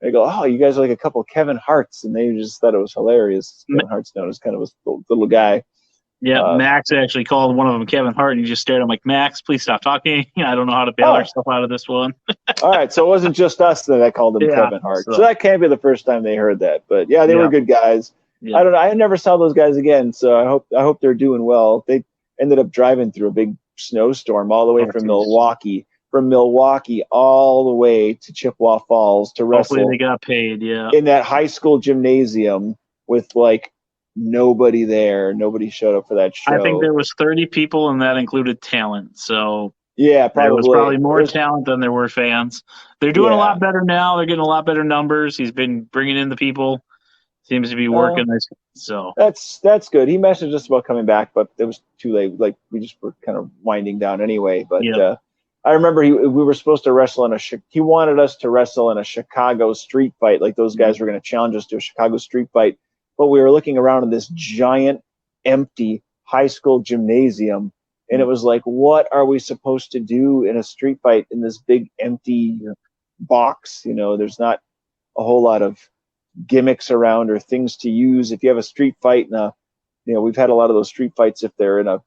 "Oh, you guys are like a couple of Kevin Harts." And they just thought it was hilarious. Kevin Hart's known as kind of a little guy. Yeah, Max actually called one of them Kevin Hart, and he just stared at him like, "Max, please stop talking. I don't know how to bail ourselves out of this one." All right, so it wasn't just us that I called him Kevin Hart. So that can't be the first time they heard that. But yeah, they were good guys. Yeah. I don't know. I never saw those guys again, so I hope they're doing well. They ended up driving through a big snowstorm all the way from Milwaukee all the way to Chippewa Falls to wrestle. Hopefully they got paid, in that high school gymnasium with like nobody there. Nobody showed up for that show. I think there was 30 people, and that included talent. So yeah, probably. There was probably more talent than there were fans. They're doing a lot better now. They're getting a lot better numbers. He's been bringing in the people. Seems to be working. So that's good. He messaged us about coming back, but it was too late. Like, we just were kind of winding down anyway. But I remember we were supposed to wrestle he wanted us to wrestle in a Chicago street fight. Like, those guys were going to challenge us to a Chicago street fight. But we were looking around in this giant, empty high school gymnasium, and it was like, what are we supposed to do in a street fight in this big, empty box? There's not whole lot of gimmicks around or things to use. If you have a street fight, we've had a lot of those street fights if they're in a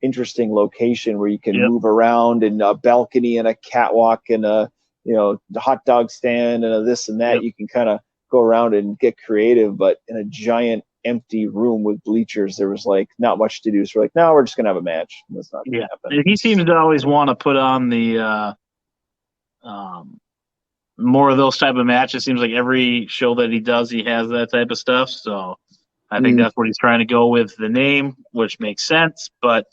interesting location where you can move around, and a balcony and a catwalk and a the hot dog stand and a this and that. You can kind of go around and get creative, but in a giant empty room with bleachers, there was like not much to do. So we're like, no, we're just gonna have a match. That's not gonna happen. He seems to always want to put on the more of those type of matches. Seems like every show that he does, he has that type of stuff. So I think that's what he's trying to go with the name, which makes sense. But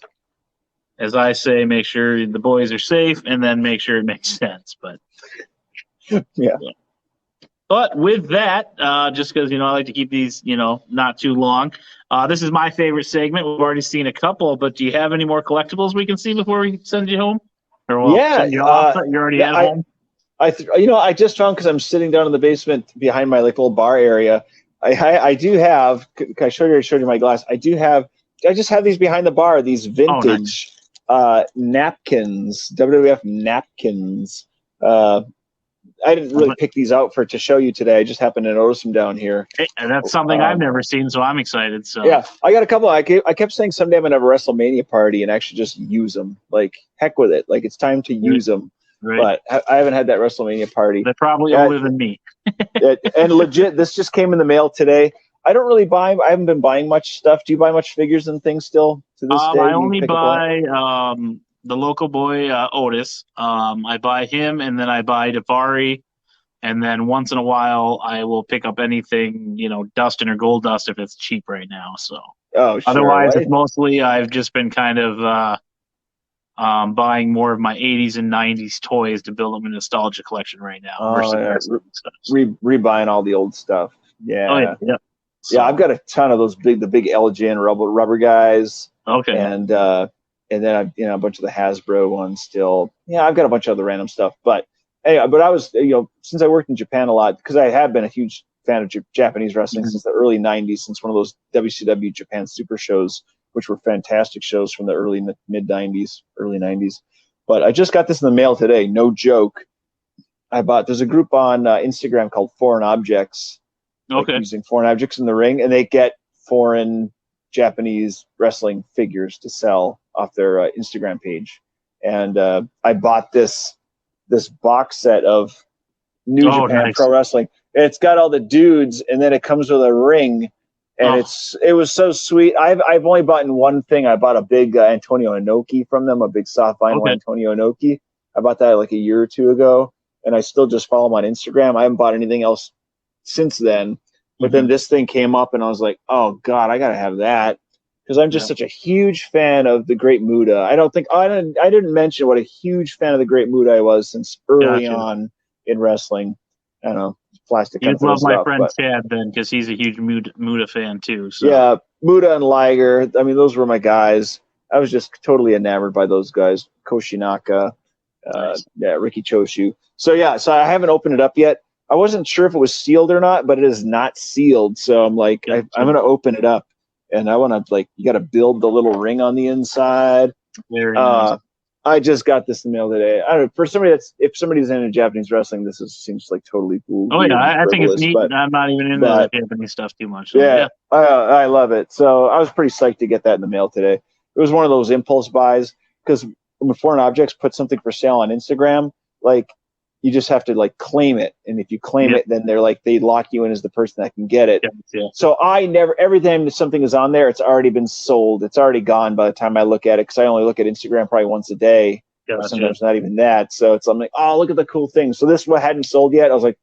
as I say, make sure the boys are safe, and then make sure it makes sense. But yeah. But with that, just because, I like to keep these, not too long. This is my favorite segment. We've already seen a couple, but do you have any more collectibles we can see before we send you home? Or send you off? You already have home? I just found, because I'm sitting down in the basement behind my little bar area. I do have. I showed you my glass. I just have these behind the bar. These vintage napkins, WWF napkins. I didn't really pick these out to show you today. I just happened to notice them down here. Hey, and that's something I've never seen, so I'm excited. So yeah, I got a couple. I kept saying someday I'm gonna have a WrestleMania party and actually just use them. Like, heck with it. Like, it's time to use them. Right. But I haven't had that WrestleMania party. They're probably older than me. And legit, this just came in the mail today. I don't really buy. I haven't been buying much stuff. Do you buy much figures and things still to this day? I only buy the local boy Otis. I buy him, and then I buy Davari, and then once in a while I will pick up anything, Dustin or Gold Dust if it's cheap right now. So otherwise, it's mostly I've just been kind of buying more of my 80s and 90s toys to build up a nostalgia collection right now. Rebuying all the old stuff. Yeah. Oh, yeah. So, yeah, I've got a ton of those the big Elgin rubber guys. Okay. And then a bunch of the Hasbro ones still. Yeah, I've got a bunch of other random stuff. But anyway, I was since I worked in Japan a lot, because I have been a huge fan of Japanese wrestling since the early '90s, since one of those WCW Japan Super shows, which were fantastic shows from the early mid '90s, early '90s. But I just got this in the mail today. No joke. There's a group on Instagram called Foreign Objects. Okay. Using foreign objects in the ring, and they get foreign Japanese wrestling figures to sell off their Instagram page. And I bought this box set of New Japan Pro Wrestling. And it's got all the dudes, and then it comes with a ring, and it was so sweet. I've only bought one thing. I bought a big Antonio Inoki from them, a big soft vinyl Antonio Inoki. I bought that like a year or two ago, and I still just follow him on Instagram. I haven't bought anything else since then. But then this thing came up, and I was like, oh God, I gotta have that, because I'm just such a huge fan of the Great Muta. I didn't mention what a huge fan of the Great Muta I was since early on in wrestling. I don't know, plastic. You love my friend Chad then, because he's a huge Muta fan too. So. Yeah, Muta and Liger. I mean, those were my guys. I was just totally enamored by those guys. Koshinaka, Ricky Choshu. So I haven't opened it up yet. I wasn't sure if it was sealed or not, but it is not sealed. So I'm like, I'm going to open it up, and I want to you got to build the little ring on the inside. Very nice. I just got this in the mail today. I don't know, for somebody if somebody's into Japanese wrestling, seems like totally cool. Oh yeah, I think it's neat. I'm not even into the Japanese stuff too much. So, yeah. I love it. So I was pretty psyched to get that in the mail today. It was one of those impulse buys, because when Foreign Objects put something for sale on Instagram, you just have to claim it, and if you claim it, then they lock you in as the person that can get it. Yeah. So every time something is on there, it's already been sold. It's already gone by the time I look at it, because I only look at Instagram probably once a day. Gotcha. Sometimes not even that. So I'm like, oh, look at the cool thing. So this one hadn't sold yet. I was like,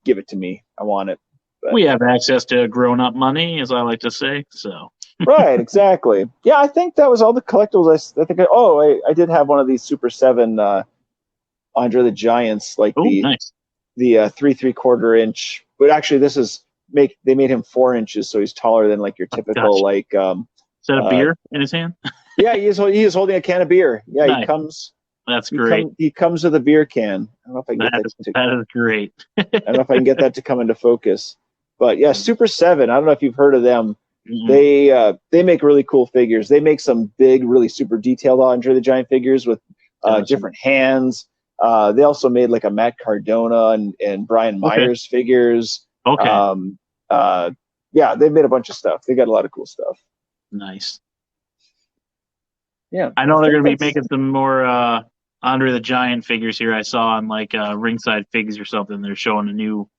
give it to me. I want it. But, we have access to grown-up money, as I like to say. So. Right, exactly. Yeah, I think that was all the collectibles. I did have one of these Super 7 Andre the Giant's, the 3¾ inch. But actually, they made him 4 inches, so he's taller than your typical Is that a beer in his hand? Yeah, he is holding a can of beer. Yeah, nice. He comes. That's great. He comes with a beer can. I don't know if I can get that is great. I don't know if I can get that to come into focus. But yeah, Super 7. I don't know if you've heard of them. Mm-hmm. They make really cool figures. They make some big, really super detailed Andre the Giant figures with different hands. They also made like a Matt Cardona and Brian Myers figures. Okay. Yeah, they've made a bunch of stuff. They got a lot of cool stuff. Nice. Yeah, I know they're going to be making some more Andre the Giant figures here. I saw on like Ringside Figs or something. They're showing a new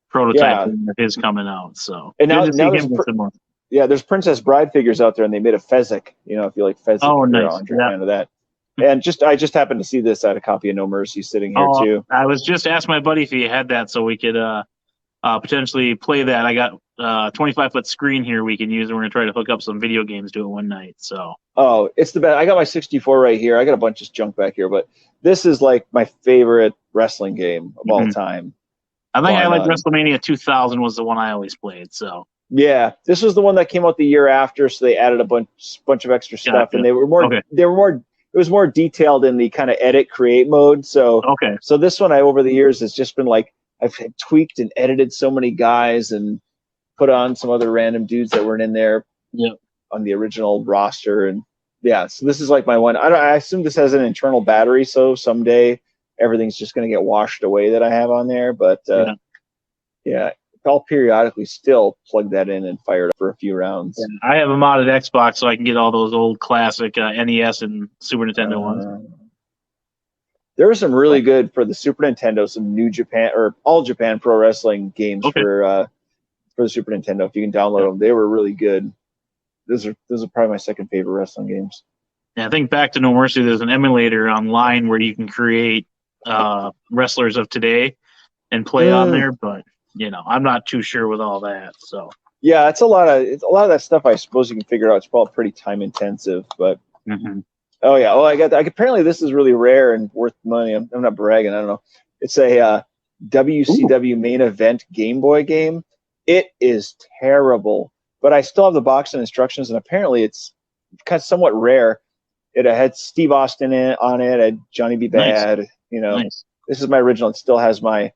prototype of his coming out. So and good to see there's him with some more. Yeah, there's Princess Bride figures out there, and they made a Fezzik. You know, if you like Fezzik, Oh, if you're nice. a fan of that. And I just happened to see this. I had a copy of No Mercy sitting here too. I was just asking my buddy if he had that, so we could potentially play that. I got 25-foot screen here we can use, and we're gonna try to hook up some video games to it one night. So. Oh, it's the best. I got my 64 right here. I got a bunch of junk back here, but this is like my favorite wrestling game of all time. I think I like WrestleMania 2000 was the one I always played. So. Yeah, this was the one that came out the year after, so they added a bunch of extra stuff, and they were more. It was more detailed in the kind of edit create mode. So So this one, over the years has just been like I've tweaked and edited so many guys and put on some other random dudes that weren't in there on the original roster, and so this is like my one. I assume this has an internal battery, so someday everything's just going to get washed away that I have on there, but I'll periodically still plug that in and fire it up for a few rounds. Yeah, I have a modded Xbox, so I can get all those old classic NES and Super Nintendo ones. There were some really good for the Super Nintendo, some New Japan or All Japan Pro Wrestling games for the Super Nintendo. If you can download them, they were really good. Those are probably my second favorite wrestling games. Yeah, I think back to No Mercy, there's an emulator online where you can create wrestlers of today and play on there, but. I'm not too sure with all that. So it's a lot of that stuff. I suppose you can figure out. It's probably pretty time intensive, but apparently this is really rare and worth money. I'm not bragging. I don't know. It's a WCW main event Game Boy game. It is terrible, but I still have the box and instructions, and apparently it's kind of somewhat rare. It had Steve Austin on it. Had Johnny B. Bad. Nice. This is my original. It still has my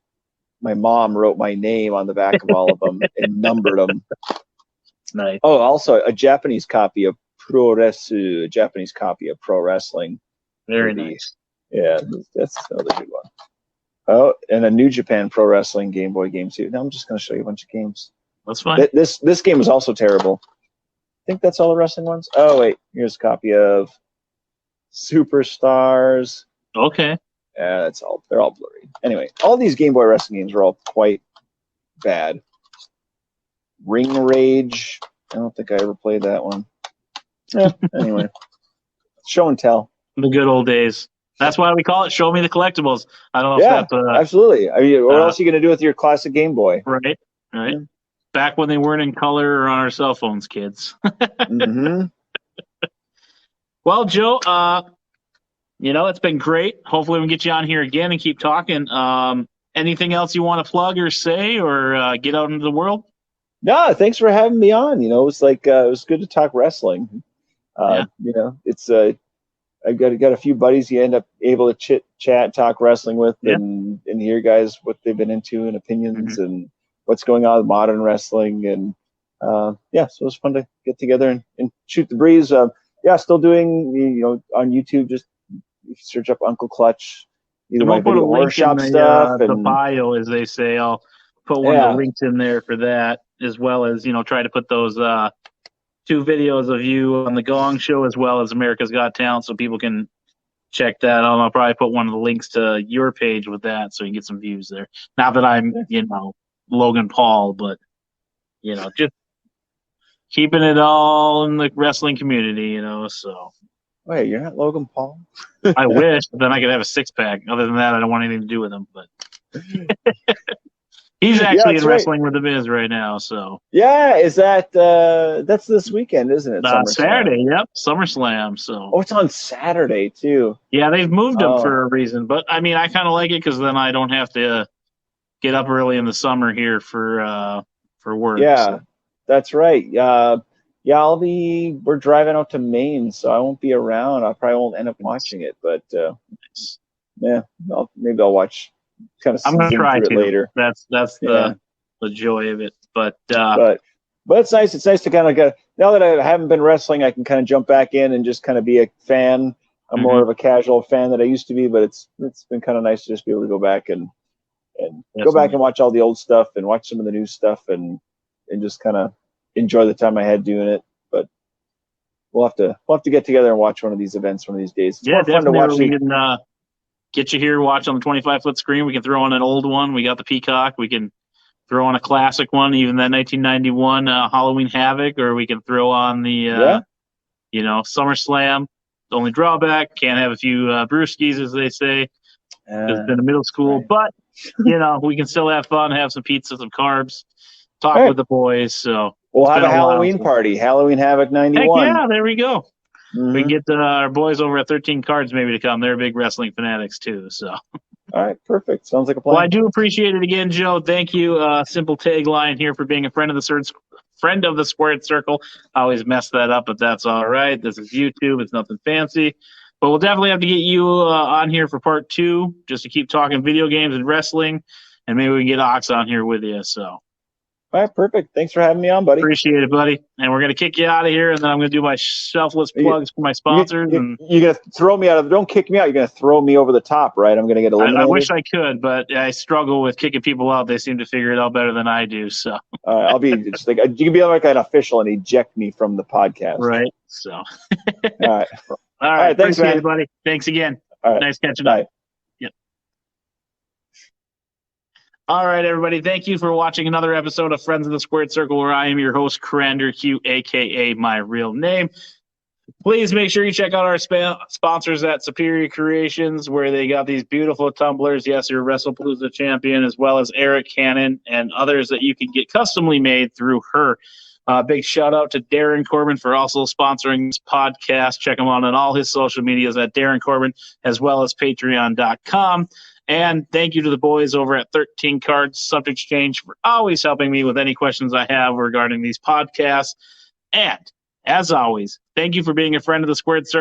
mom wrote my name on the back of all of them and numbered them. Nice. Oh, also a Japanese copy of Pro Wrestling. Very nice. Yeah, that's another good one. Oh, and a New Japan Pro Wrestling Game Boy game too. Now I'm just going to show you a bunch of games. That's fine. This game was also terrible. I think that's all the wrestling ones. Oh wait, here's a copy of Superstars. Okay. Yeah, they're all blurry. Anyway, all these Game Boy wrestling games are all quite bad. Ring Rage. I don't think I ever played that one. Anyway, show and tell. The good old days. That's why we call it Show Me the Collectibles. I don't know if that's absolutely. I mean, what else are you going to do with your classic Game Boy? Right. Yeah. Back when they weren't in color or on our cell phones, kids. Well, Joe, it's been great. Hopefully we can get you on here again and keep talking. Anything else you want to plug or say or get out into the world? No, thanks for having me on. It was like it was good to talk wrestling. It's I've got a few buddies you end up able to chit chat, talk wrestling with, and hear guys what they've been into and opinions and what's going on with modern wrestling. And so it was fun to get together and shoot the breeze. Still doing on YouTube. Just search up Uncle Clutch. We'll put a link in the bio, as they say. I'll put one of the links in there for that, as well as try to put those 2 videos of you on the Gong Show as well as America's Got Talent, so people can check that out. I'll probably put one of the links to your page with that, so you can get some views there. Not that I'm Logan Paul, but just keeping it all in the wrestling community, so. Wait, you're not Logan Paul? I wish, but then I could have a 6-pack. Other than that, I don't want anything to do with him. But he's actually in wrestling with the Miz right now. So is that that's this weekend, isn't it? Saturday. Yep, SummerSlam. So it's on Saturday too. Yeah, they've moved him for a reason. But I mean, I kind of like it because then I don't have to get up early in the summer here for work. Yeah, so. That's right. We're driving out to Maine, so I won't be around. I probably won't end up watching it, but maybe I'll watch. I'm gonna try to later. That's the joy of it. But it's nice. It's nice to kind of now that I haven't been wrestling, I can kind of jump back in and just kind of be a fan I'm more of a casual fan that I used to be, but it's been kind of nice to just be able to go back and go back and watch all the old stuff and watch some of the new stuff and just kind of enjoy the time I had doing it. But we'll have to get together and watch one of these events one of these days. It's more fun to watch. We can get you here, watch on the 25-foot screen. We can throw on an old one. We got the Peacock. We can throw on a classic one, even that 1991 Halloween Havoc, or we can throw on the SummerSlam. The only drawback, can't have a few brewskis, as they say. It's been a middle school, right. But we can still have fun, have some pizza, some carbs, talk with the boys. So we'll have a Halloween party, Halloween Havoc 91. Heck yeah, there we go. Mm-hmm. We can get our boys over at 13 Cards maybe to come. They're big wrestling fanatics too. So. All right, perfect. Sounds like a plan. Well, I do appreciate it again, Joe. Thank you. Simple tagline here for being a friend of the Squared Circle. I always mess that up, but that's all right. This is YouTube. It's nothing fancy. But we'll definitely have to get you on here for part 2, just to keep talking video games and wrestling, and maybe we can get Ox on here with you. So. All right, perfect. Thanks for having me on, buddy. Appreciate it, buddy. And we're going to kick you out of here, and then I'm going to do my selfless plugs for my sponsors. You're going to throw me out of – don't kick me out. You're going to throw me over the top, right? I'm going to get eliminated. I wish I could, but I struggle with kicking people out. They seem to figure it out better than I do. So I'll be just like – you can be like an official and eject me from the podcast. Right. So. All right. All right. Thanks, man. Buddy. Thanks again. All right. Nice catching Bye. up. Yep. All right, everybody. Thank you for watching another episode of Friends of the Squared Circle, where I am your host, Crander Q, a.k.a. my real name. Please make sure you check out our sponsors at Superior Creations, where they got these beautiful tumblers. Yes, your WrestlePalooza champion, as well as Eric Cannon and others that you can get customly made through her. Big shout out to Darren Corbin for also sponsoring this podcast. Check him out on all his social medias at Darren Corbin, as well as patreon.com. And thank you to the boys over at 13 Cards Subject Exchange for always helping me with any questions I have regarding these podcasts. And as always, thank you for being a friend of the Squared Circle.